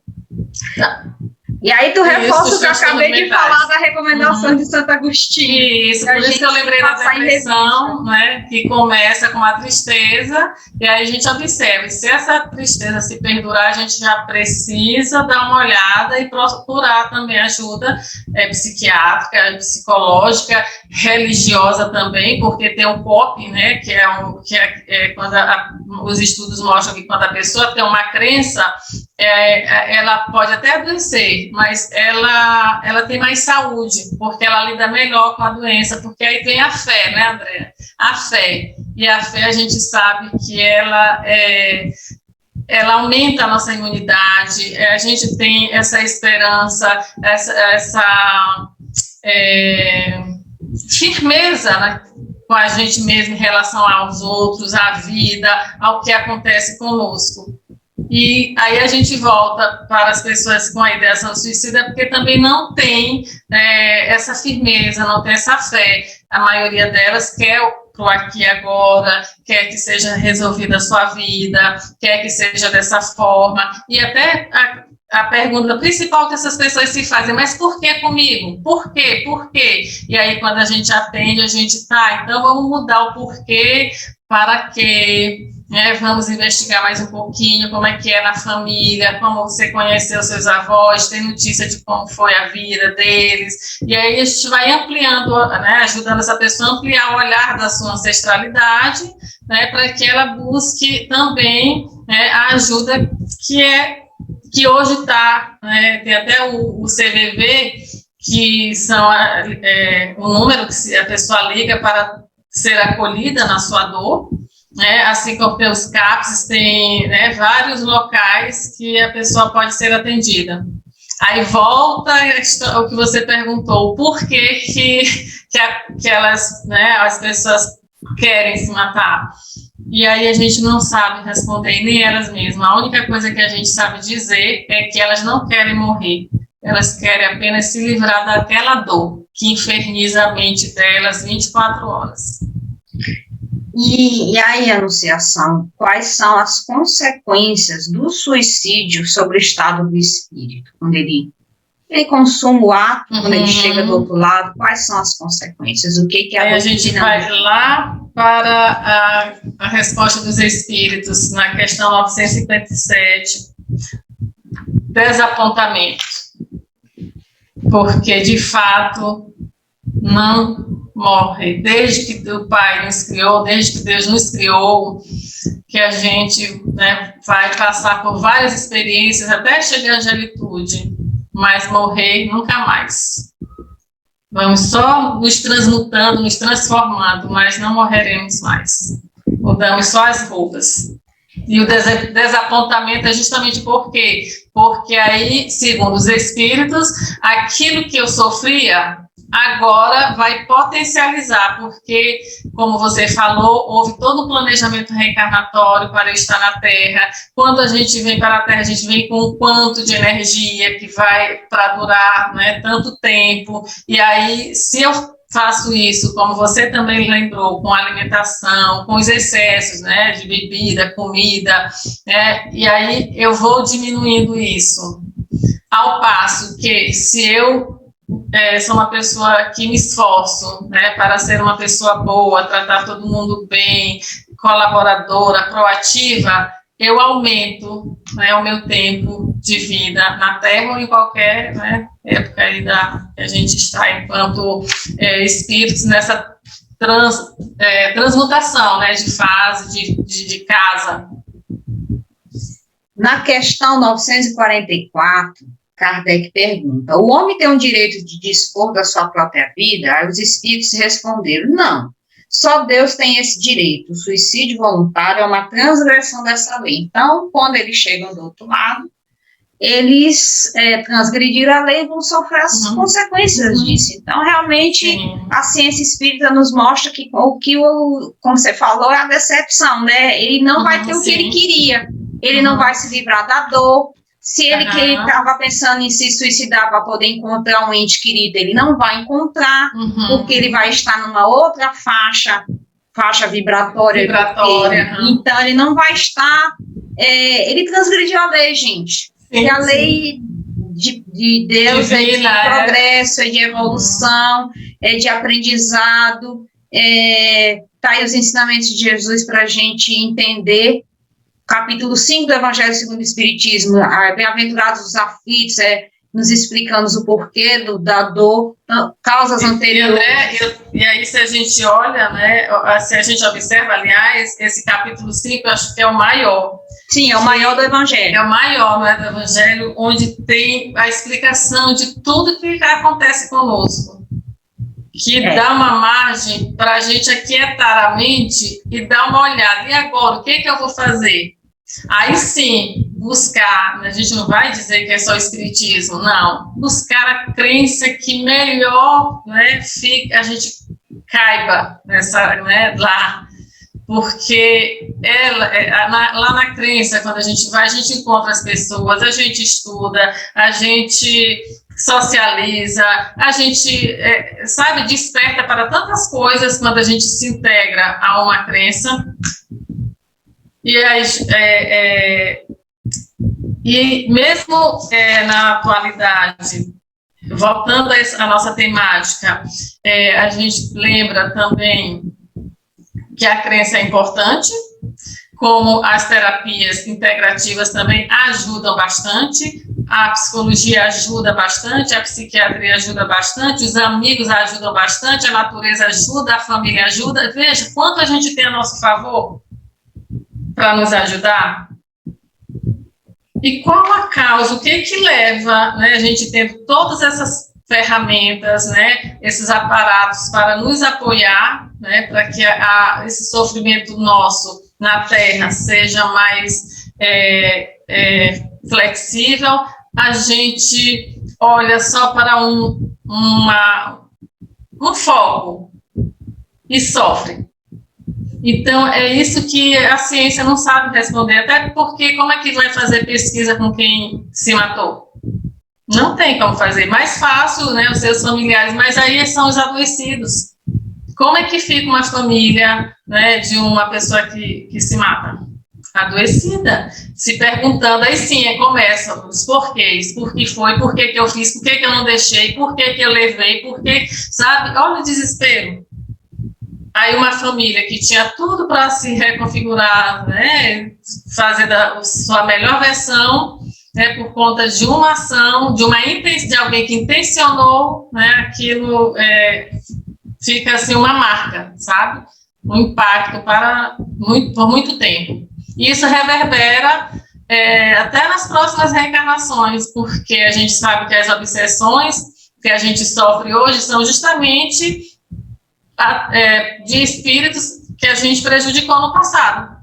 Tá. E aí tu reforça o que eu acabei de falar da recomendação de Santo Agostinho. Isso, por isso que eu lembrei da depressão, né, que começa com a tristeza, e aí a gente observa, se essa tristeza se perdurar, a gente já precisa dar uma olhada e procurar também ajuda psiquiátrica, psicológica, religiosa também, porque tem o POP, né, que é quando os estudos mostram que quando a pessoa tem uma crença, ela pode até adoecer, mas ela tem mais saúde, porque ela lida melhor com a doença, porque aí tem a fé, né, Andréa? A fé. E a fé, a gente sabe que ela aumenta a nossa imunidade, a gente tem essa esperança, essa firmeza, né, com a gente mesmo em relação aos outros, à vida, ao que acontece conosco. E aí a gente volta para as pessoas com a ideação suicida, porque também não tem essa firmeza, não tem essa fé. A maioria delas quer o aqui e agora, quer que seja resolvida a sua vida, quer que seja dessa forma. E até a pergunta principal que essas pessoas se fazem, mas por que comigo? Por quê? Por quê? E aí quando a gente atende, a gente então vamos mudar o porquê para quê? Vamos investigar mais um pouquinho como é que é na família, como você conheceu seus avós, tem notícia de como foi a vida deles, e aí a gente vai ampliando, né, ajudando essa pessoa a ampliar o olhar da sua ancestralidade, né, para que ela busque também a ajuda que hoje está, né, tem até o CVV, que são o número que a pessoa liga para ser acolhida na sua dor, assim como tem os CAPS, tem vários locais que a pessoa pode ser atendida. Aí volta o que você perguntou, por que elas, né, as pessoas querem se matar? E aí a gente não sabe responder, nem elas mesmas. A única coisa que a gente sabe dizer é que elas não querem morrer. Elas querem apenas se livrar daquela dor que inferniza a mente delas 24 horas. E aí, Anunciação, quais são as consequências do suicídio sobre o estado do espírito? Quando ele consome o ato, quando ele chega do outro lado, quais são as consequências? O que a gente vai lá para a resposta dos espíritos, na questão 957, desapontamento. Porque, de fato, não morre. Desde que o Pai nos criou, desde que Deus nos criou, que a gente, né, vai passar por várias experiências até chegar à angelitude, mas morrer nunca mais. Vamos só nos transmutando, nos transformando, mas não morreremos mais. Mudamos só as roupas. E o desapontamento é justamente por quê? Porque aí, segundo os espíritos, aquilo que eu sofria agora vai potencializar, porque, como você falou, houve todo um planejamento reencarnatório para eu estar na Terra. Quando a gente vem para a Terra, a gente vem com um quanto de energia que vai para durar, né, tanto tempo. E aí, se eu faço isso, como você também lembrou, com a alimentação, com os excessos, né, de bebida, comida, né, e aí eu vou diminuindo isso. Ao passo que, se eu sou uma pessoa que me esforço, né, para ser uma pessoa boa, tratar todo mundo bem, colaboradora, proativa, eu aumento, né, o meu tempo de vida na Terra ou em qualquer, né, época aí que a gente está enquanto espíritos nessa transmutação, né, de fase, de casa. Na questão 944, Kardec pergunta: o homem tem o direito de dispor da sua própria vida? Aí os espíritos responderam: não, só Deus tem esse direito. O suicídio voluntário é uma transgressão dessa lei. Então, quando eles chegam do outro lado, eles transgrediram a lei e vão sofrer as consequências disso. Então, realmente, a ciência espírita nos mostra que como você falou, é a decepção, né? Ele não vai ter o que ele queria, ele não vai se livrar da dor. Se ele que estava pensando em se suicidar para poder encontrar um ente querido, ele não vai encontrar, porque ele vai estar numa outra faixa vibratória. Então, ele não vai estar... ele transgrediu a lei, gente. Sim, e a lei de Deus divina, é de progresso, é de evolução, é de aprendizado. Tá aí os ensinamentos de Jesus para a gente entender. Capítulo 5 do Evangelho segundo o Espiritismo, bem-aventurados os aflitos, nos explicando o porquê da dor, causas anteriores. E aí, se a gente olha, né, se a gente observa, aliás, esse capítulo 5, eu acho que é o maior. Sim, é o maior do Evangelho. É o maior, né, do Evangelho, onde tem a explicação de tudo que acontece conosco. Que dá uma margem para a gente aquietar a mente e dar uma olhada. E agora, o que eu vou fazer? Aí sim, buscar, a gente não vai dizer que é só espiritismo, não. Buscar a crença que melhor, né, a gente caiba nessa, né, lá. Porque lá na crença, quando a gente vai, a gente encontra as pessoas, a gente estuda, a gente socializa, a gente, desperta para tantas coisas quando a gente se integra a uma crença. E mesmo na atualidade, voltando à nossa temática, a gente lembra também que a crença é importante, como as terapias integrativas também ajudam bastante, a psicologia ajuda bastante, a psiquiatria ajuda bastante, os amigos ajudam bastante, a natureza ajuda, a família ajuda. Veja quanto a gente tem a nosso favor para nos ajudar. E qual a causa, o que leva, né, a gente tendo todas essas ferramentas, né, esses aparatos para nos apoiar, né, para que esse sofrimento nosso na Terra seja mais flexível, a gente olha só para um foco e sofre. Então, é isso que a ciência não sabe responder, até porque como é que vai fazer pesquisa com quem se matou? Não tem como fazer. Mais fácil, né, os seus familiares, mas aí são os adoecidos. Como é que fica uma família, né, de uma pessoa que se mata? Adoecida, se perguntando, aí sim, começa os porquês, por que foi, por que eu fiz, por que eu não deixei, por que eu levei, por que, sabe? Olha o desespero. Aí uma família que tinha tudo para se reconfigurar, né, fazer da sua melhor versão, né, por conta de uma ação, de alguém que intencionou, né, aquilo fica assim uma marca, sabe? Um impacto por muito tempo. E isso reverbera até nas próximas reencarnações, porque a gente sabe que as obsessões que a gente sofre hoje são justamente de espíritos que a gente prejudicou no passado.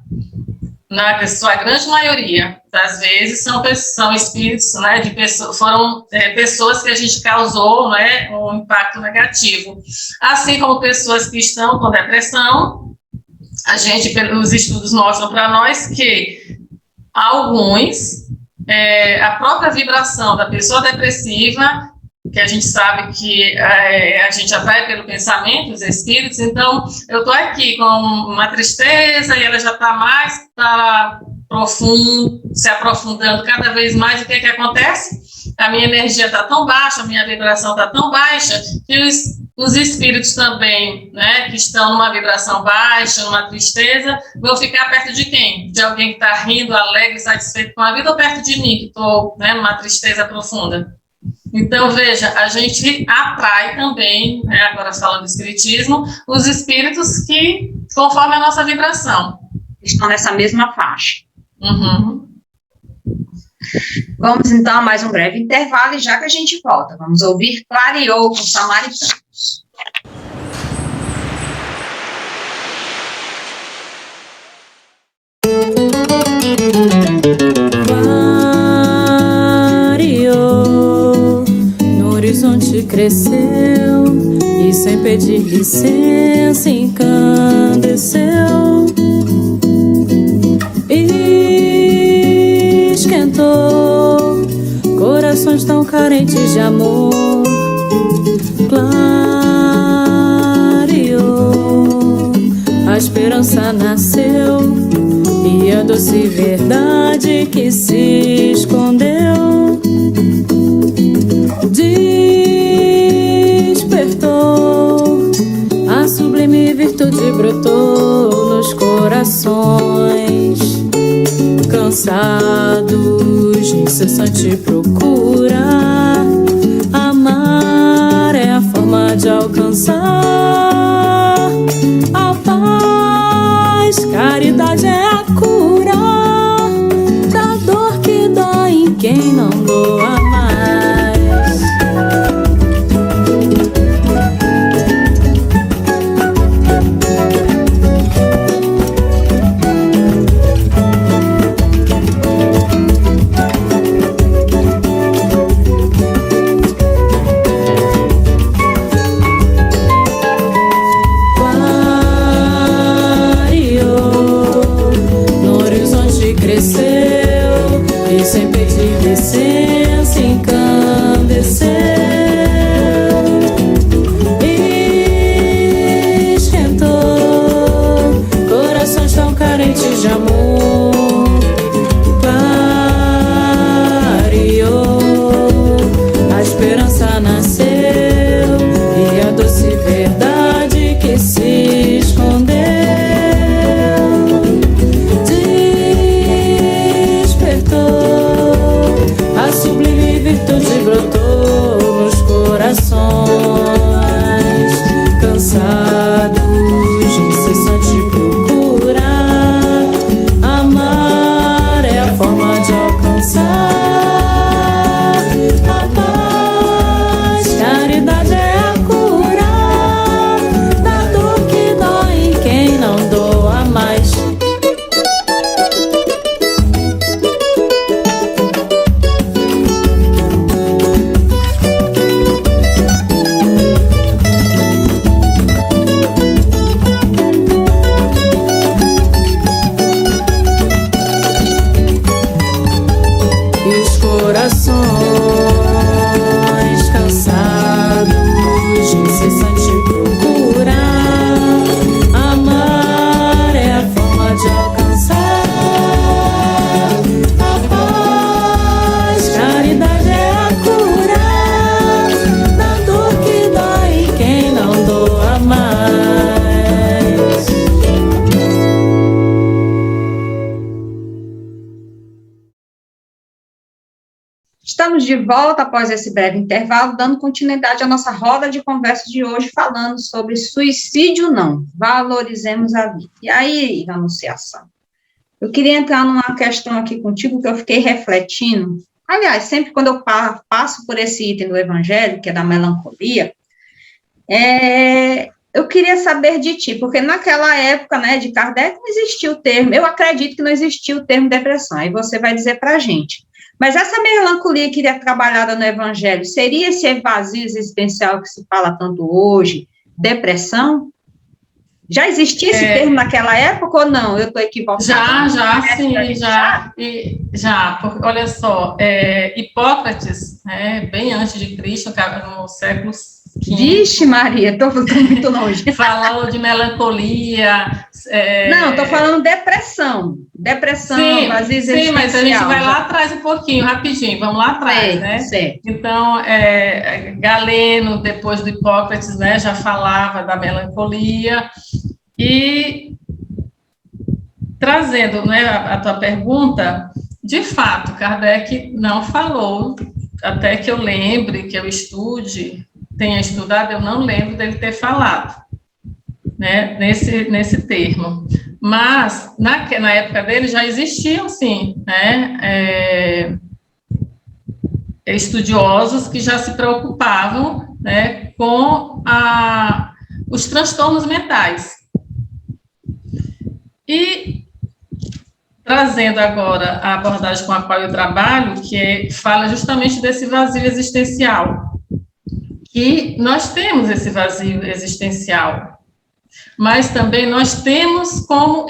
Na sua grande maioria das vezes são espíritos, né, foram pessoas que a gente causou, né, um impacto negativo. Assim como pessoas que estão com depressão, os estudos mostram para nós que alguns, a própria vibração da pessoa depressiva, que a gente sabe que a gente atrai pelo pensamento, os espíritos, então eu estou aqui com uma tristeza e ela já está mais se aprofundando cada vez mais. O que acontece? A minha energia está tão baixa, a minha vibração está tão baixa, que os espíritos também, né, que estão numa vibração baixa, numa tristeza, vão ficar perto de quem? De alguém que está rindo, alegre, satisfeito com a vida, ou perto de mim, que estou, né, numa tristeza profunda? Então, veja, a gente atrai também, né, agora falando do espiritismo, os espíritos que, conforme a nossa vibração, estão nessa mesma faixa. Uhum. Vamos então a mais um breve intervalo e já que a gente volta, vamos ouvir Clareou com Samaritanos. Clareou, no horizonte cresceu e sem pedir licença encandeceu. Esquentou corações tão carentes de amor. Clareou, a esperança nasceu e a doce verdade que se escondeu despertou. A sublime virtude brotou nos corações cansados de incessante procura. Amar é a forma de alcançar a paz. Caridade é a cura da dor que dói em quem não doa mais. de volta após esse breve intervalo, dando continuidade à nossa roda de conversa de hoje, falando sobre suicídio não, valorizemos a vida. E aí, Anunciação, eu queria entrar numa questão aqui contigo que eu fiquei refletindo. Aliás, sempre quando eu passo por esse item do Evangelho, que é da melancolia, eu queria saber de ti, porque naquela época, né, de Kardec, não existia o termo, eu acredito que não existia o termo depressão, aí você vai dizer para a gente. Mas essa melancolia que é trabalhada no Evangelho, seria esse vazio existencial que se fala tanto hoje, depressão? Já existia esse termo naquela época ou não? Eu estou equivocada? Já. Porque, olha só, Hipócrates, bem antes de Cristo, no século V. Vixe, Maria, estou muito longe. Falou de melancolia. Não, estou falando depressão. Depressão, vazio existencial. Sim, mas a gente vai lá atrás um pouquinho, rapidinho, vamos lá atrás, né? Certo. Então, Galeno, depois do Hipócrates, né, já falava da melancolia. E trazendo, né, a tua pergunta, de fato, Kardec não falou, até que eu lembre, que eu tenha estudado, eu não lembro dele ter falado, né, nesse termo. Mas, na época dele, já existiam, sim, né, estudiosos que já se preocupavam, né, com os transtornos mentais. E trazendo agora a abordagem com a qual eu trabalho, que fala justamente desse vazio existencial. Que nós temos esse vazio existencial, mas também nós temos como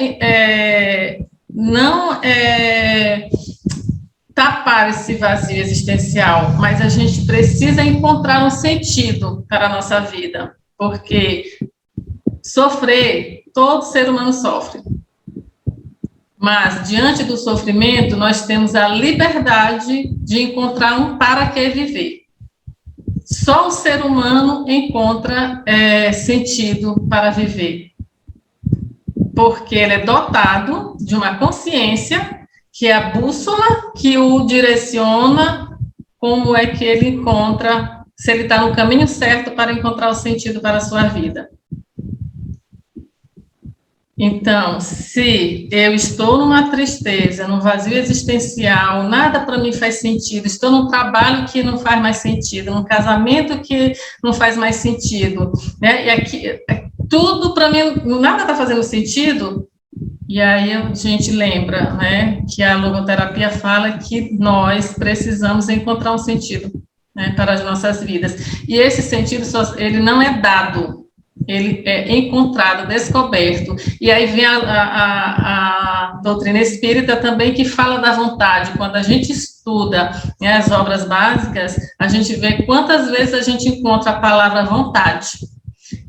não tapar esse vazio existencial, mas a gente precisa encontrar um sentido para a nossa vida, porque sofrer, todo ser humano sofre. Mas, diante do sofrimento, nós temos a liberdade de encontrar um para que viver. Só o ser humano encontra sentido para viver. Porque ele é dotado de uma consciência, que é a bússola que o direciona, como é que ele encontra, se ele está no caminho certo para encontrar o sentido para a sua vida. Então, se eu estou numa tristeza, num vazio existencial, nada para mim faz sentido, estou num trabalho que não faz mais sentido, num casamento que não faz mais sentido, né? E aqui, tudo para mim, nada está fazendo sentido, e aí a gente lembra, né, que a logoterapia fala que nós precisamos encontrar um sentido, né, para as nossas vidas. E esse sentido, ele não é dado, ele é encontrado, descoberto. E aí vem a doutrina espírita também, que fala da vontade. Quando a gente estuda, né, as obras básicas, a gente vê quantas vezes a gente encontra a palavra vontade.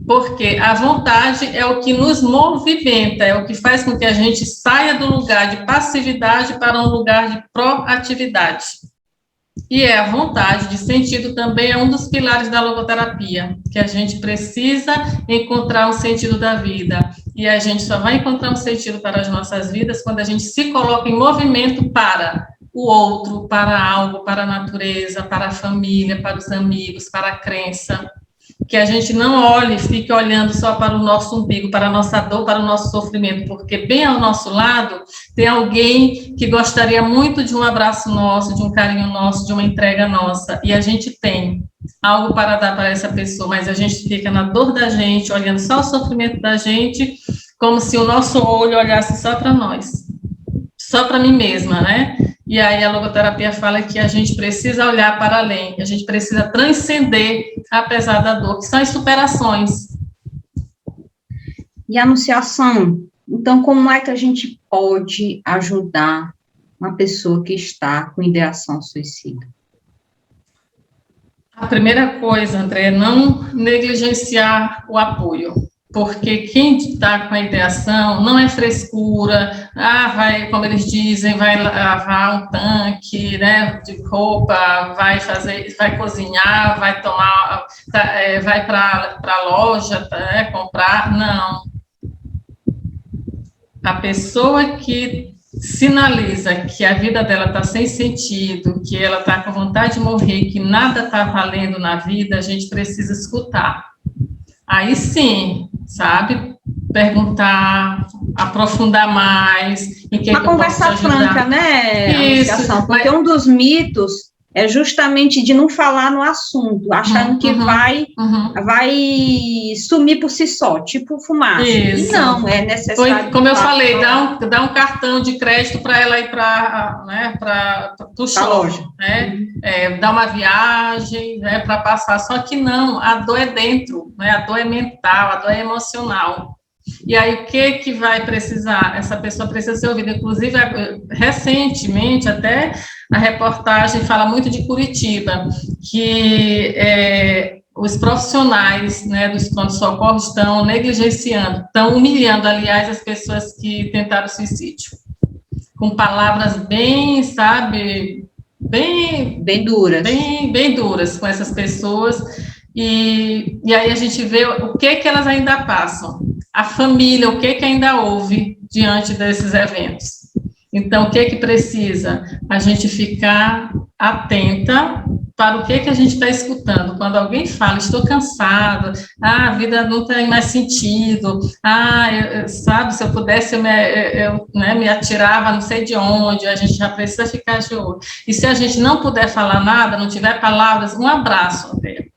Porque a vontade é o que nos movimenta, é o que faz com que a gente saia do lugar de passividade para um lugar de proatividade. E a vontade de sentido também é um dos pilares da logoterapia, que a gente precisa encontrar um sentido da vida. E a gente só vai encontrar um sentido para as nossas vidas quando a gente se coloca em movimento para o outro, para algo, para a natureza, para a família, para os amigos, para a crença. Que a gente não olhe, fique olhando só para o nosso umbigo, para a nossa dor, para o nosso sofrimento, porque bem ao nosso lado tem alguém que gostaria muito de um abraço nosso, de um carinho nosso, de uma entrega nossa, e a gente tem algo para dar para essa pessoa, mas a gente fica na dor da gente, olhando só o sofrimento da gente, como se o nosso olho olhasse só para nós, só para mim mesma, né? E aí a logoterapia fala que a gente precisa olhar para além, a gente precisa transcender, apesar da dor, que são as superações. E a Anunciação, então como é que a gente pode ajudar uma pessoa que está com ideação suicida? A primeira coisa, André, é não negligenciar o apoio. Porque quem está com a ideação não é frescura, vai, como eles dizem, vai lavar um tanque, né, de roupa, vai cozinhar, vai tomar, vai para a loja, comprar. Não. A pessoa que sinaliza que a vida dela está sem sentido, que ela está com vontade de morrer, que nada está valendo na vida, a gente precisa escutar. Aí sim, sabe, perguntar, aprofundar mais, em que uma conversa franca, né, Anunciação? Porque um dos mitos é justamente de não falar no assunto, achando que vai sumir por si só, tipo fumaça. Isso. E não, é necessário. Como eu falei, dá um cartão de crédito para ela ir para o shopping, né? Dar uma viagem, né, para passar. Só que não, a dor é dentro, né? A dor é mental, a dor é emocional. E aí, o que vai precisar? Essa pessoa precisa ser ouvida. Inclusive, recentemente, até a reportagem fala muito de Curitiba, que os profissionais, né, dos pronto-socorro estão negligenciando, estão humilhando, aliás, as pessoas que tentaram suicídio, com palavras bem, sabe, bem duras. Bem duras com essas pessoas. E aí a gente vê o que elas ainda passam. A família, o que ainda houve diante desses eventos. Então, o que precisa? A gente ficar atenta para o que a gente está escutando. Quando alguém fala, estou cansado, a vida não tem mais sentido, sabe, se eu pudesse, eu me atirava não sei de onde, a gente já precisa ficar de olho. E se a gente não puder falar nada, não tiver palavras, um abraço, André.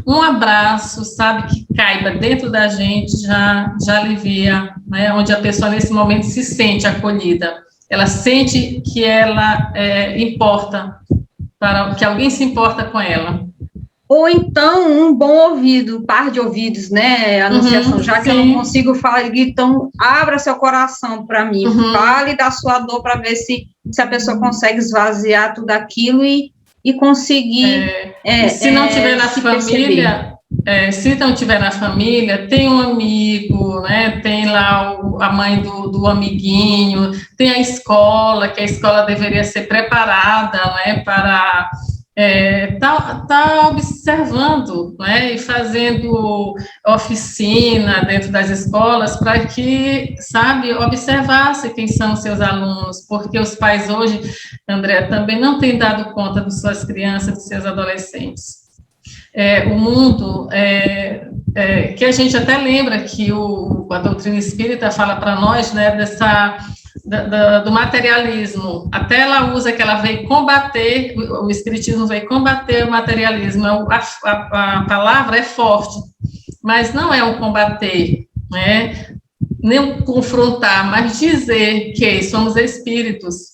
Um abraço, sabe, que caiba dentro da gente, já alivia, né, onde a pessoa nesse momento se sente acolhida, ela sente que ela importa, que alguém se importa com ela. Ou então um bom ouvido, par de ouvidos, né, Anunciação, já que eu não consigo falar, então abra seu coração para mim, fale da sua dor para ver se a pessoa consegue esvaziar tudo aquilo e conseguir. Se não tiver na família, se não tiver na família, tem um amigo, né? Tem lá a mãe do amiguinho, tem a escola, que a escola deveria ser preparada, né? Para tá observando, né? E fazendo oficina dentro das escolas para que, sabe, observasse quem são os seus alunos, porque os pais hoje, André, também não têm dado conta de suas crianças, de seus adolescentes. O mundo, que a gente até lembra que a doutrina espírita fala para nós, né, do materialismo, até ela usa que ela veio combater, o espiritismo veio combater o materialismo, a palavra é forte, mas não é um combater, né, nem um confrontar, mas dizer que somos espíritos,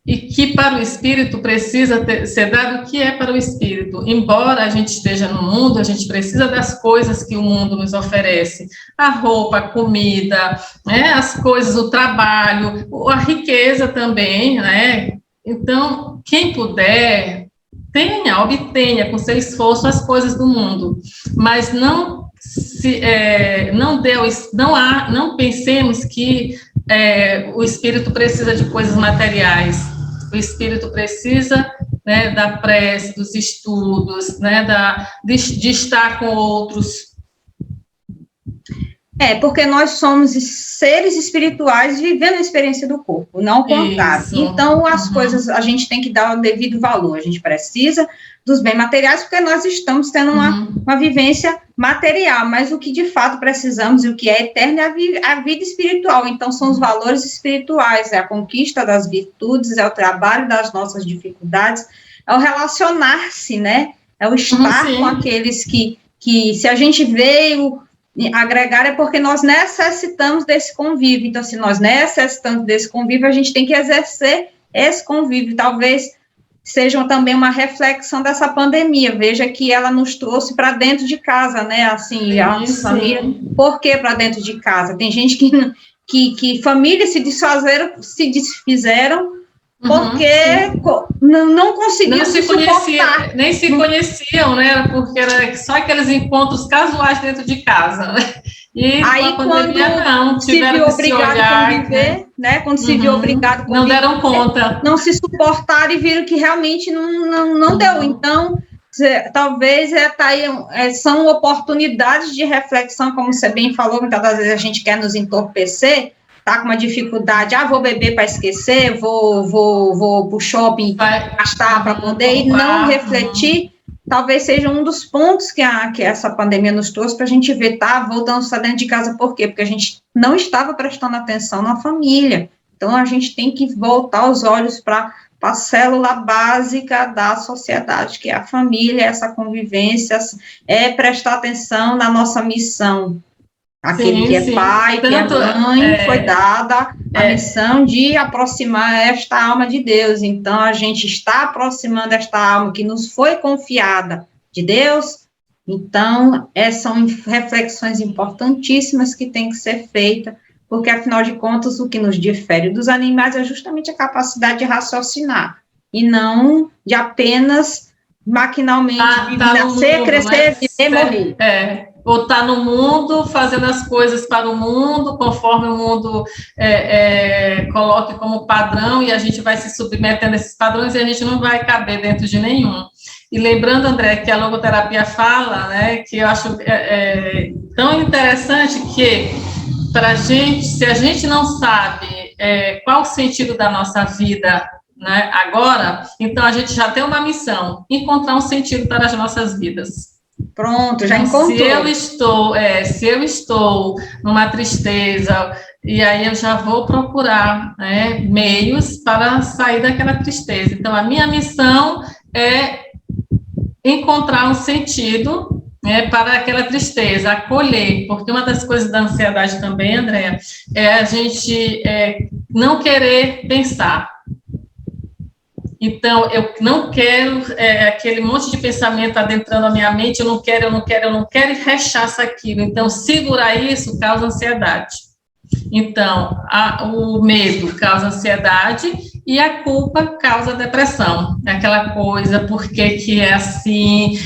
e que para o espírito precisa ser dado o que é para o espírito. Embora a gente esteja no mundo, a gente precisa das coisas que o mundo nos oferece. A roupa, a comida, né, as coisas, o trabalho, a riqueza também, né? Então, quem puder, obtenha com seu esforço as coisas do mundo, mas não pensemos que o espírito precisa de coisas materiais. O espírito precisa, né, da prece, dos estudos, né, de estar com outros. Porque nós somos seres espirituais vivendo a experiência do corpo, não o contrário. Então, as coisas a gente tem que dar o devido valor. A gente precisa dos bens materiais, porque nós estamos tendo uma vivência material, mas o que de fato precisamos e o que é eterno é a vida espiritual. Então, são os valores espirituais, é a conquista das virtudes, é o trabalho das nossas dificuldades, é o relacionar-se, né? É o estar com aqueles que se a gente veio agregar é porque nós necessitamos desse convívio. Então, se nós necessitamos desse convívio, a gente tem que exercer esse convívio. Talvez seja também uma reflexão dessa pandemia. Veja que ela nos trouxe para dentro de casa, né? Assim, a família. Por que para dentro de casa? Tem gente que famílias se desfizeram porque não conseguiam se suportar. Nem se conheciam, né? Porque era só aqueles encontros casuais dentro de casa, né? E aí, quando se viu obrigado a conviver, né? Quando se viu obrigado a conviver, não deram conta. Não se suportaram e viram que realmente não deu. Então, talvez são oportunidades de reflexão, como você bem falou, muitas das vezes a gente quer nos entorpecer, está com uma dificuldade, vou beber para esquecer, vou para o shopping gastar para poder, e não refletir, talvez seja um dos pontos que essa pandemia nos trouxe para a gente ver, voltando só dentro de casa, por quê? Porque a gente não estava prestando atenção na família. Então, a gente tem que voltar os olhos para a célula básica da sociedade, que é a família, essa convivência, prestar atenção na nossa missão. Aquele que é pai, que é mãe, foi dada a missão de aproximar esta alma de Deus. Então, a gente está aproximando esta alma que nos foi confiada de Deus. Então, são reflexões importantíssimas que têm que ser feitas, porque, afinal de contas, o que nos difere dos animais é justamente a capacidade de raciocinar, e não de apenas maquinalmente nascer, mundo, crescer, viver, morrer. Ou está no mundo, fazendo as coisas para o mundo, conforme o mundo coloque como padrão, e a gente vai se submetendo a esses padrões, e a gente não vai caber dentro de nenhum. E lembrando, André, que a logoterapia fala, né, que eu acho tão interessante que, para a gente, se a gente não sabe qual o sentido da nossa vida, né, agora, então a gente já tem uma missão, encontrar um sentido para as nossas vidas. Pronto, já encontrou. Se eu estou numa tristeza, e aí eu já vou procurar, né, meios para sair daquela tristeza. Então, a minha missão é encontrar um sentido, né, para aquela tristeza, acolher, porque uma das coisas da ansiedade também, Andréa, é a gente não querer pensar. Então, eu não quero aquele monte de pensamento adentrando a minha mente, eu não quero, e rechaça aquilo. Então, segurar isso causa ansiedade. Então, o medo causa ansiedade e a culpa causa depressão. É aquela coisa, por que é assim,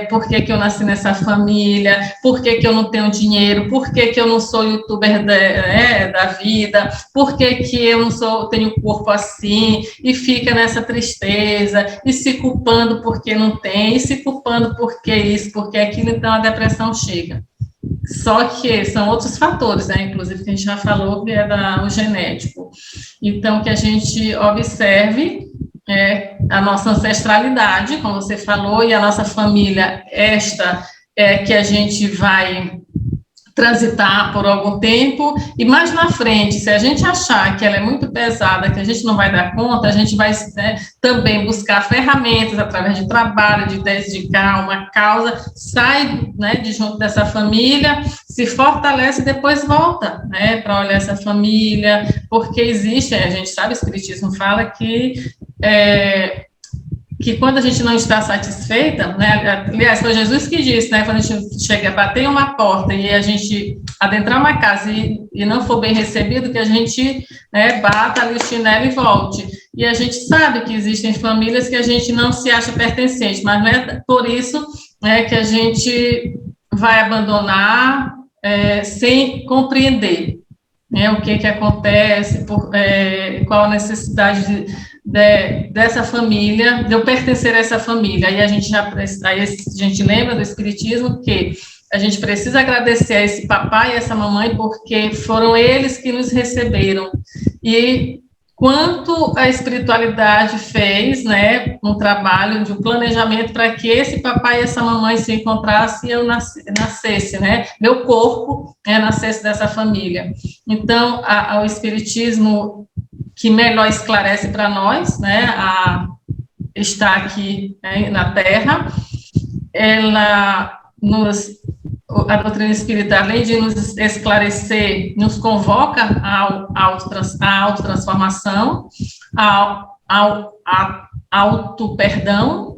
por que eu nasci nessa família, por que eu não tenho dinheiro, por que eu não sou youtuber da vida, por que eu não tenho corpo assim, e fica nessa tristeza, e se culpando porque não tem, e se culpando porque isso, porque aquilo, então a depressão chega. Só que são outros fatores, né? Inclusive, que a gente já falou, que é o genético. Então, que a gente observe a nossa ancestralidade, como você falou, e a nossa família, que a gente vai transitar por algum tempo, e mais na frente, se a gente achar que ela é muito pesada, que a gente não vai dar conta, a gente vai também buscar ferramentas através de trabalho, de dedicar uma causa, sai, né, de junto dessa família, se fortalece e depois volta, né, para olhar essa família, porque existe, a gente sabe, o Espiritismo fala que quando a gente não está satisfeita, né, aliás, foi Jesus que disse, né, quando a gente chega a bater em uma porta e a gente adentrar uma casa e não for bem recebido, que a gente, né, bata ali o chinelo e volte. E a gente sabe que existem famílias que a gente não se acha pertencente, mas não é por isso, né, que a gente vai abandonar sem compreender, né, o que acontece, qual a necessidade dessa família, de eu pertencer a essa família. Aí a gente lembra do Espiritismo que a gente precisa agradecer a esse papai e essa mamãe, porque foram eles que nos receberam. E quanto a espiritualidade fez, né, um trabalho de um planejamento para que esse papai e essa mamãe se encontrassem e eu nascesse, né, meu corpo nascesse dessa família. Então, o Espiritismo que melhor esclarece para nós, né, a estar aqui, né, na Terra, a doutrina espírita, além de nos esclarecer, nos convoca à autotransformação, ao auto-perdão,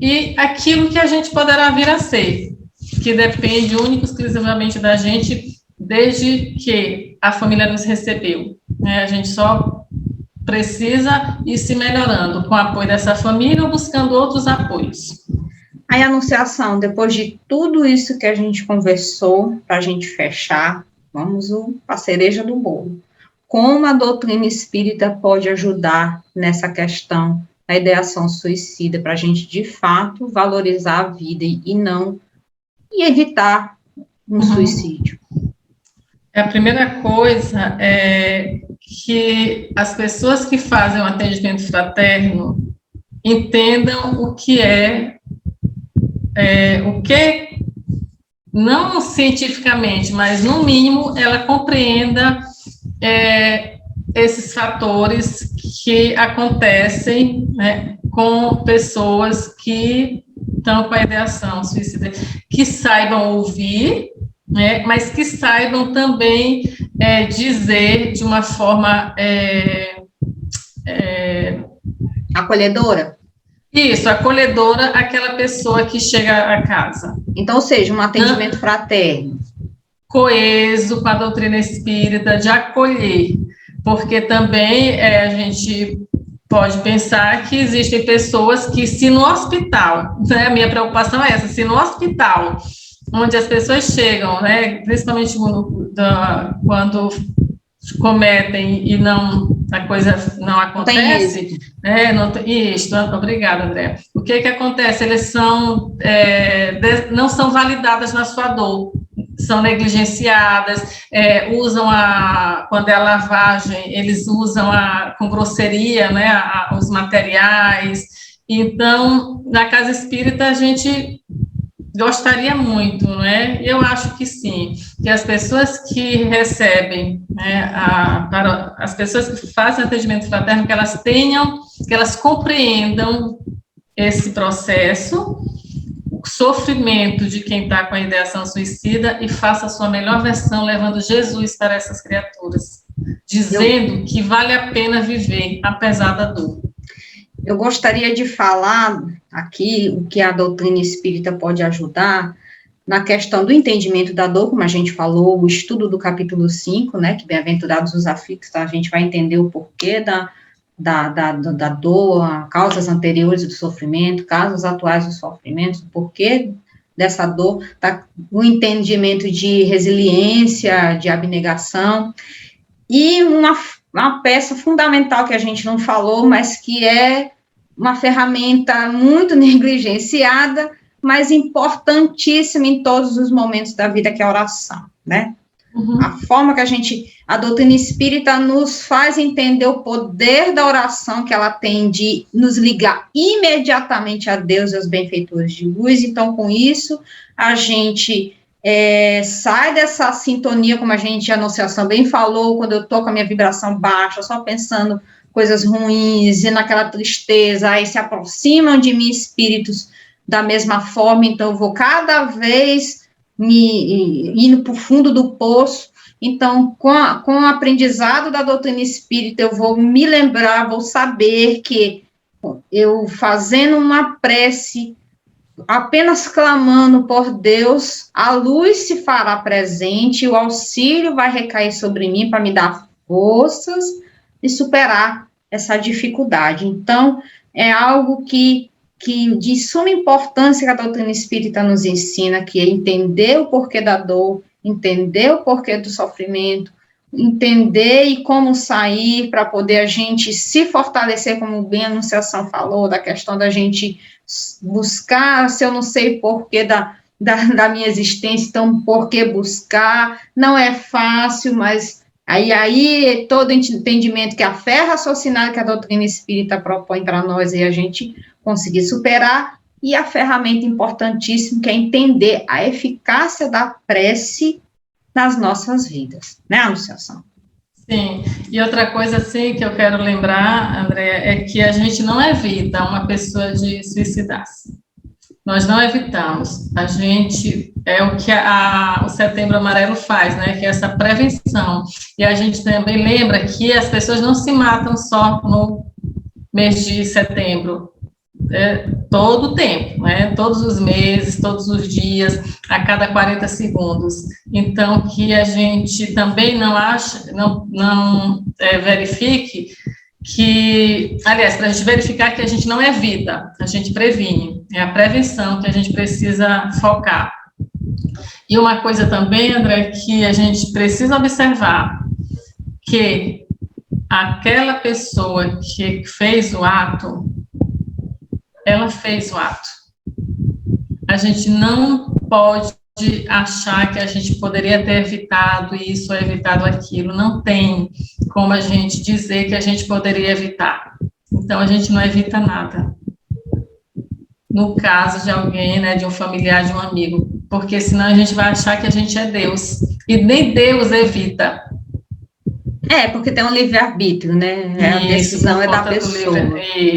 e aquilo que a gente poderá vir a ser, que depende única e exclusivamente da gente, desde que a família nos recebeu, né, a gente só precisa ir se melhorando com o apoio dessa família ou buscando outros apoios. Aí, Anunciação, depois de tudo isso que a gente conversou, para a gente fechar, vamos a cereja do bolo. Como a doutrina espírita pode ajudar nessa questão da ideação suicida, para a gente, de fato, valorizar a vida e evitar um suicídio? A primeira coisa é que as pessoas que fazem o atendimento fraterno entendam o que não cientificamente, mas no mínimo ela compreenda esses fatores que acontecem, né, com pessoas que estão com a ideação suicida, que saibam ouvir, né, mas que saibam também dizer de uma forma Acolhedora? Isso, acolhedora àquela pessoa que chega a casa. Então, ou seja, um atendimento fraterno. Coeso com a doutrina espírita, de acolher, porque também a gente pode pensar que existem pessoas que, se no hospital, né, a minha preocupação é essa, se no hospital, onde as pessoas chegam, né, principalmente quando cometem e a coisa não acontece, obrigada, André. O que acontece? Eles não são validadas na sua dor, são negligenciadas, quando é a lavagem, eles usam com grosseria, né, os materiais. Então, na casa espírita, a gente gostaria muito, né? Eu acho que sim, que as pessoas que recebem, né, para as pessoas que fazem atendimento fraterno, que elas compreendam esse processo, o sofrimento de quem está com a ideação suicida e faça a sua melhor versão, levando Jesus para essas criaturas, dizendo que vale a pena viver, apesar da dor. Eu gostaria de falar aqui o que a doutrina espírita pode ajudar na questão do entendimento da dor, como a gente falou, o estudo do capítulo 5, né, que bem-aventurados os aflitos, tá? A gente vai entender o porquê da dor, causas anteriores do sofrimento, causas atuais do sofrimento, o porquê dessa dor, tá? O entendimento de resiliência, de abnegação, e uma peça fundamental que a gente não falou, mas que é uma ferramenta muito negligenciada, mas importantíssima em todos os momentos da vida, que é a oração, né? Uhum. A forma que a doutrina espírita nos faz entender o poder da oração, que ela tem de nos ligar imediatamente a Deus e aos benfeitores de luz. Então, com isso, a gente sai dessa sintonia, como a Anunciação bem falou, quando eu estou com a minha vibração baixa, só pensando coisas ruins, e naquela tristeza, aí se aproximam de mim espíritos da mesma forma, então eu vou cada vez indo para o fundo do poço. Então, com o aprendizado da doutrina espírita, eu vou me lembrar, vou saber que eu fazendo uma prece, apenas clamando por Deus, a luz se fará presente, o auxílio vai recair sobre mim para me dar forças e superar essa dificuldade. Então, é algo que de suma importância que a doutrina espírita nos ensina, que é entender o porquê da dor, entender o porquê do sofrimento, entender e como sair para poder a gente se fortalecer, como bem a Anunciação falou, da questão da gente buscar, se eu não sei porquê da minha existência, então por que buscar? Não é fácil, mas aí todo entendimento que a fé raciocinada que a doutrina espírita propõe para nós e a gente conseguir superar, e a ferramenta importantíssima que é entender a eficácia da prece nas nossas vidas, né, Anunciação? Sim, e outra coisa, assim, que eu quero lembrar, André, é que a gente não evita uma pessoa de suicidar-se. Nós não evitamos. A gente, é o que o Setembro Amarelo faz, né, que é essa prevenção. E a gente também lembra que as pessoas não se matam só no mês de setembro, todo o tempo, né? Todos os meses, todos os dias, a cada 40 segundos. Então, que a gente também não verifique que, aliás, para a gente verificar que a gente não evita, a gente previne, é a prevenção que a gente precisa focar. E uma coisa também, André, que a gente precisa observar, que aquela pessoa que fez o ato, ela fez o ato. A gente não pode achar que a gente poderia ter evitado isso ou evitado aquilo. Não tem como a gente dizer que a gente poderia evitar. Então, a gente não evita nada. No caso de alguém, né, de um familiar, de um amigo, porque senão a gente vai achar que a gente é Deus. E nem Deus evita. Porque tem um livre-arbítrio, né? A decisão é da pessoa.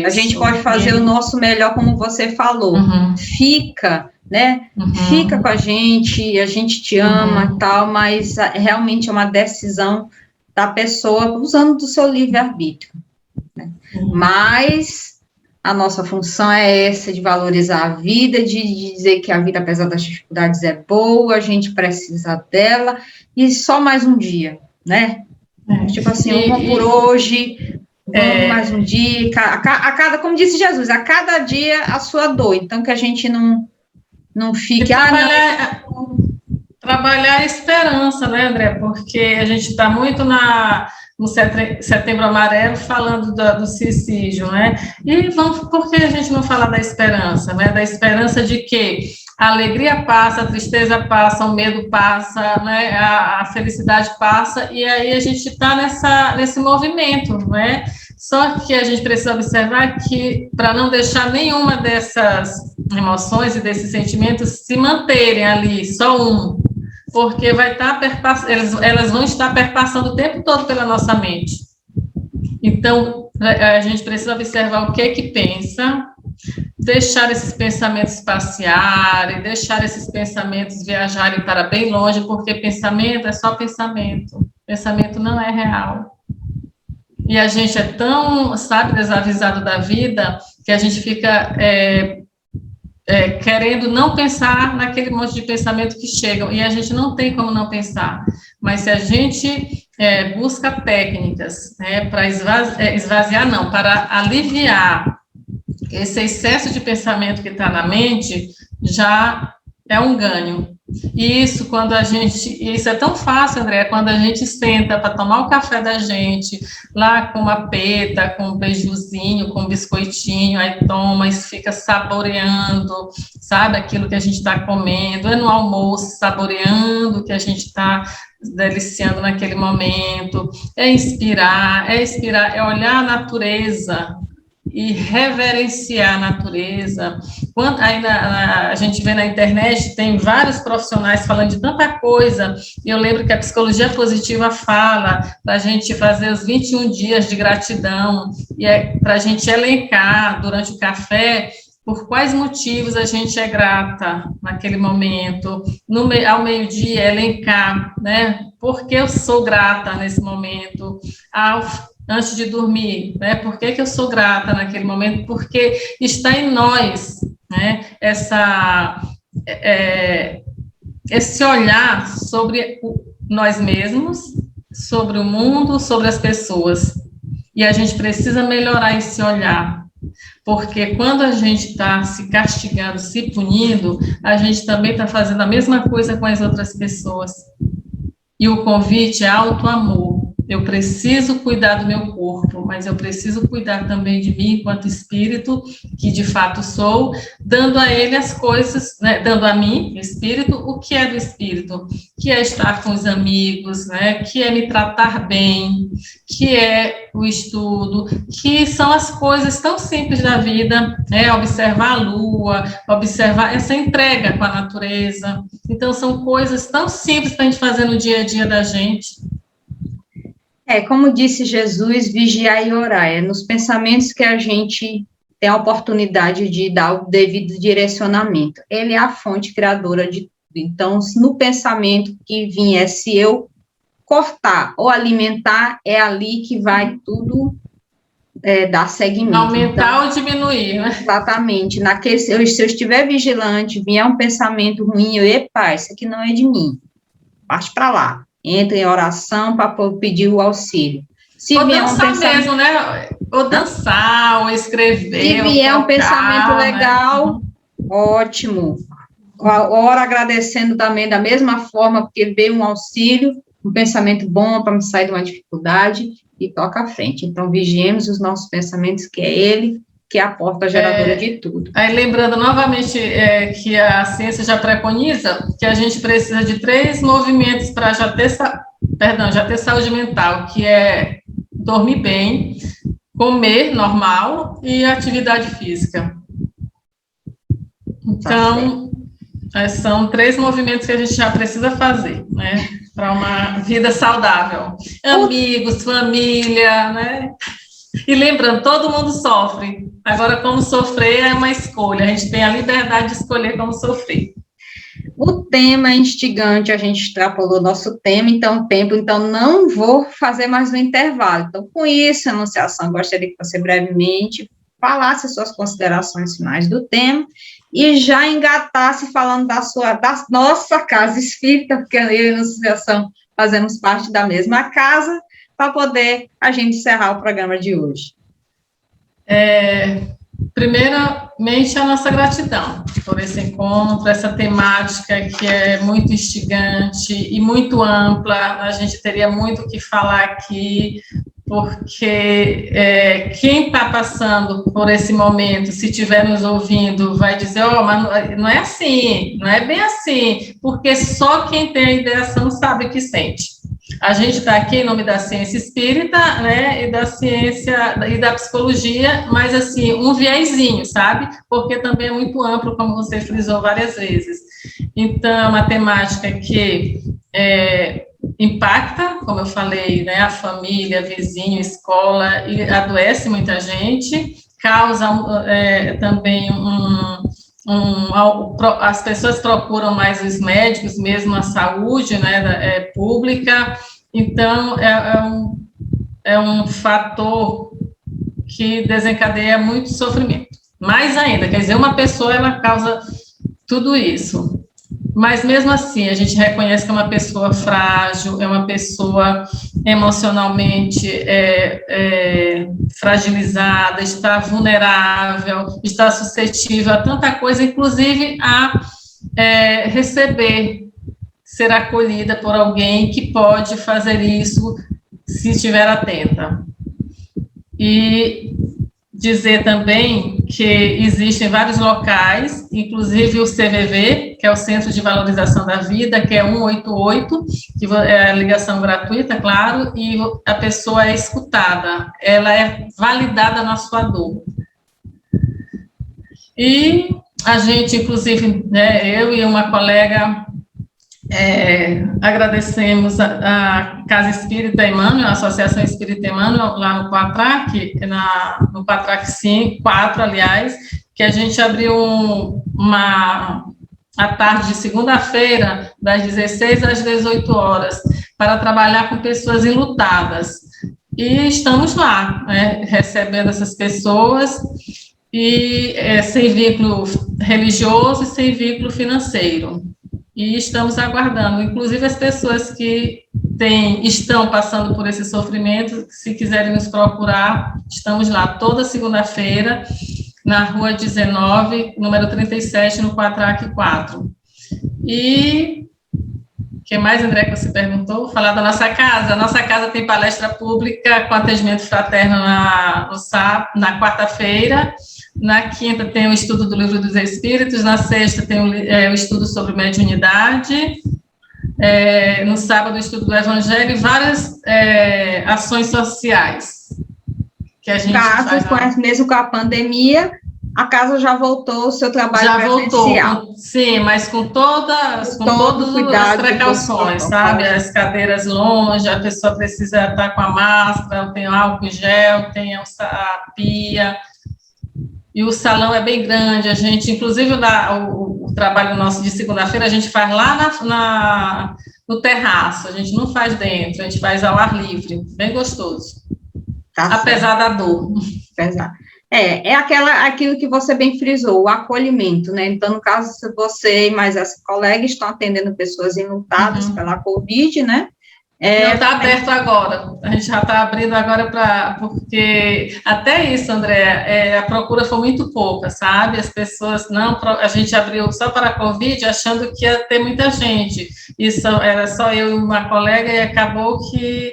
A gente pode fazer o nosso melhor, como você falou. Fica, né? Fica com a gente te ama e tal, mas realmente é uma decisão da pessoa usando do seu livre-arbítrio. Né? Mas a nossa função é essa, de valorizar a vida, de dizer que a vida, apesar das dificuldades, é boa, a gente precisa dela, e só mais um dia, né? Tipo assim, vamos por hoje, vamos mais um dia, a cada, como disse Jesus, a cada dia a sua dor, então que a gente não fique... Trabalhar a esperança, né, André? Porque a gente está muito no Setembro Amarelo falando do suicídio, né? E por que a gente não fala da esperança, né? Da esperança de que a alegria passa, a tristeza passa, o medo passa, né? A felicidade passa, e aí a gente está nesse movimento, né? Só que a gente precisa observar que, para não deixar nenhuma dessas emoções e desses sentimentos se manterem ali, só porque elas vão estar perpassando o tempo todo pela nossa mente. Então, a gente precisa observar o que pensa, deixar esses pensamentos passearem, deixar esses pensamentos viajarem para bem longe, porque pensamento é só pensamento. Pensamento não é real. E a gente é tão, desavisado da vida, que a gente fica querendo não pensar naquele monte de pensamento que chegam, e a gente não tem como não pensar. Mas se a gente busca técnicas, né, para para aliviar esse excesso de pensamento que está na mente, já é um ganho. E isso é tão fácil, André, quando a gente senta para tomar o café da gente, lá com uma peta, com um beijuzinho, com um biscoitinho, aí toma e fica saboreando, aquilo que a gente está comendo, no almoço, saboreando o que a gente está deliciando naquele momento, é inspirar, é olhar a natureza e reverenciar a natureza. A gente vê na internet, tem vários profissionais falando de tanta coisa, e eu lembro que a psicologia positiva fala para a gente fazer os 21 dias de gratidão, e para a gente elencar durante o café por quais motivos a gente é grata naquele momento, ao meio-dia elencar, né, por que eu sou grata nesse momento, antes de dormir, né? Por que eu sou grata naquele momento? Porque está em nós, né? Esse olhar sobre nós mesmos, sobre o mundo, sobre as pessoas. E a gente precisa melhorar esse olhar, porque quando a gente está se castigando, se punindo, a gente também está fazendo a mesma coisa com as outras pessoas. E o convite é autoamor. Eu preciso cuidar do meu corpo, mas eu preciso cuidar também de mim enquanto espírito, que de fato sou, dando a ele as coisas, né, dando a mim, espírito, o que é do espírito, que é estar com os amigos, né, que é me tratar bem, que é o estudo, que são as coisas tão simples da vida, né, observar a lua, observar essa entrega com a natureza. Então, são coisas tão simples para a gente fazer no dia a dia da gente. Como disse Jesus, vigiar e orar, é nos pensamentos que a gente tem a oportunidade de dar o devido direcionamento. Ele é a fonte criadora de tudo. Então, no pensamento que vier, se eu cortar ou alimentar, é ali que vai tudo dar seguimento. Aumentar ou diminuir, né? Exatamente. Se eu estiver vigilante, vier um pensamento ruim, epa, isso aqui não é de mim. Parte para lá. Entra em oração para pedir o auxílio. Ou dançar mesmo, né? Ou dançar, ou escrever. Se vier um pensamento legal, ótimo. Ora agradecendo também da mesma forma, porque veio um auxílio, um pensamento bom para me sair de uma dificuldade, e toca à frente. Então, vigiemos os nossos pensamentos, que é ele que é a porta geradora de tudo. Aí, lembrando novamente que a ciência já preconiza que a gente precisa de 3 movimentos para já ter saúde mental, que é dormir bem, comer normal e atividade física. Então, são 3 movimentos que a gente já precisa fazer, né, para uma vida saudável. Amigos, família, né? E lembrando, todo mundo sofre. Agora, como sofrer é uma escolha. A gente tem a liberdade de escolher como sofrer. O tema é instigante, a gente extrapolou nosso tema, então não vou fazer mais um intervalo. Então, com isso, Anunciação, gostaria que você brevemente falasse suas considerações finais do tema e já engatasse falando da nossa casa espírita, porque eu e a Anunciação fazemos parte da mesma casa, para poder a gente encerrar o programa de hoje. Primeiramente, a nossa gratidão por esse encontro, essa temática que é muito instigante e muito ampla. A gente teria muito o que falar aqui, porque quem está passando por esse momento, se estiver nos ouvindo, vai dizer, mas não é assim, não é bem assim, porque só quem tem a ideação sabe o que sente. A gente está aqui em nome da ciência espírita, né, e da ciência e da psicologia, mas assim, um viezinho, sabe? Porque também é muito amplo, como você frisou várias vezes. Então, uma temática que impacta, como eu falei, né, a família, vizinho, escola, e adoece muita gente, causa também as pessoas procuram mais os médicos, mesmo a saúde, né, pública. Então, é um fator que desencadeia muito sofrimento. Mais ainda, quer dizer, uma pessoa, ela causa tudo isso. Mas, mesmo assim, a gente reconhece que é uma pessoa frágil, é uma pessoa emocionalmente fragilizada, está vulnerável, está suscetível a tanta coisa, inclusive a ser acolhida por alguém que pode fazer isso se estiver atenta. E dizer também que existem vários locais, inclusive o CVV, que é o Centro de Valorização da Vida, que é 188, que é a ligação gratuita, claro, e a pessoa é escutada, ela é validada na sua dor. E a gente, inclusive, né, eu e uma colega, agradecemos a Casa Espírita Emmanuel, a Associação Espírita Emmanuel, lá no Quatrac, no Quatrac 4, aliás, que a gente abriu a tarde de segunda-feira, das 16 às 18 horas, para trabalhar com pessoas enlutadas. E estamos lá, né, recebendo essas pessoas, e sem vínculo religioso e sem vínculo financeiro. E estamos aguardando, inclusive as pessoas que estão passando por esse sofrimento, se quiserem nos procurar, estamos lá toda segunda-feira, na Rua 19, número 37, no Quatrac 4. E o que mais, André, que você perguntou? Falar da nossa casa. A nossa casa tem palestra pública com atendimento fraterno na quarta-feira. Na quinta tem o estudo do Livro dos Espíritos, na sexta tem o estudo sobre mediunidade, no sábado o estudo do Evangelho e várias ações sociais que a gente faz. Mesmo com a pandemia, a casa já voltou ao seu trabalho presencial. Já voltou, sim, mas com todas as precauções, sabe? As cadeiras longe, a pessoa precisa estar com a máscara, tem álcool em gel, tem a pia. E o salão é bem grande, a gente, inclusive o trabalho nosso de segunda-feira, a gente faz lá no terraço, a gente não faz dentro, a gente faz ao ar livre, bem gostoso, apesar da dor. Aquilo que você bem frisou, o acolhimento, né? Então, no caso, se você e mais as colegas estão atendendo pessoas enlutadas pela Covid, né? Não está aberto agora, a gente já está abrindo agora porque até isso, André, a procura foi muito pouca, sabe? As pessoas a gente abriu só para a Covid achando que ia ter muita gente, isso era só eu e uma colega e acabou que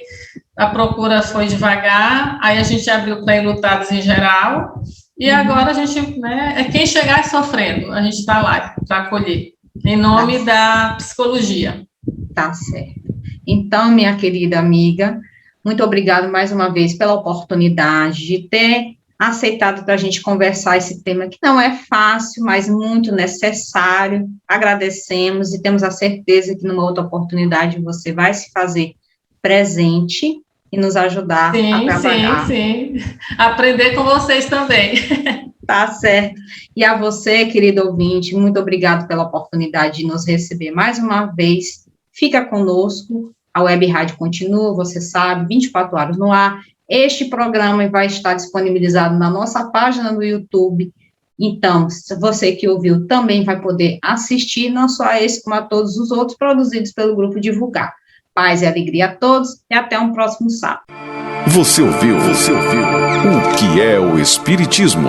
a procura foi devagar, aí a gente abriu para enlutados em geral E agora a gente, né, quem chegar sofrendo, a gente está lá para acolher, em nome da psicologia. Tá certo. Então, minha querida amiga, muito obrigada mais uma vez pela oportunidade de ter aceitado para a gente conversar esse tema que não é fácil, mas muito necessário. Agradecemos e temos a certeza que numa outra oportunidade você vai se fazer presente e nos ajudar a trabalhar. Sim. Aprender com vocês também. Tá certo. E a você, querido ouvinte, muito obrigado pela oportunidade de nos receber mais uma vez. Fica conosco, a Web Rádio continua, você sabe, 24 horas no ar. Este programa vai estar disponibilizado na nossa página no YouTube. Então, você que ouviu também vai poder assistir, não só a esse, como a todos os outros produzidos pelo Grupo Divulgar. Paz e alegria a todos e até um próximo sábado. Você ouviu o que é o Espiritismo?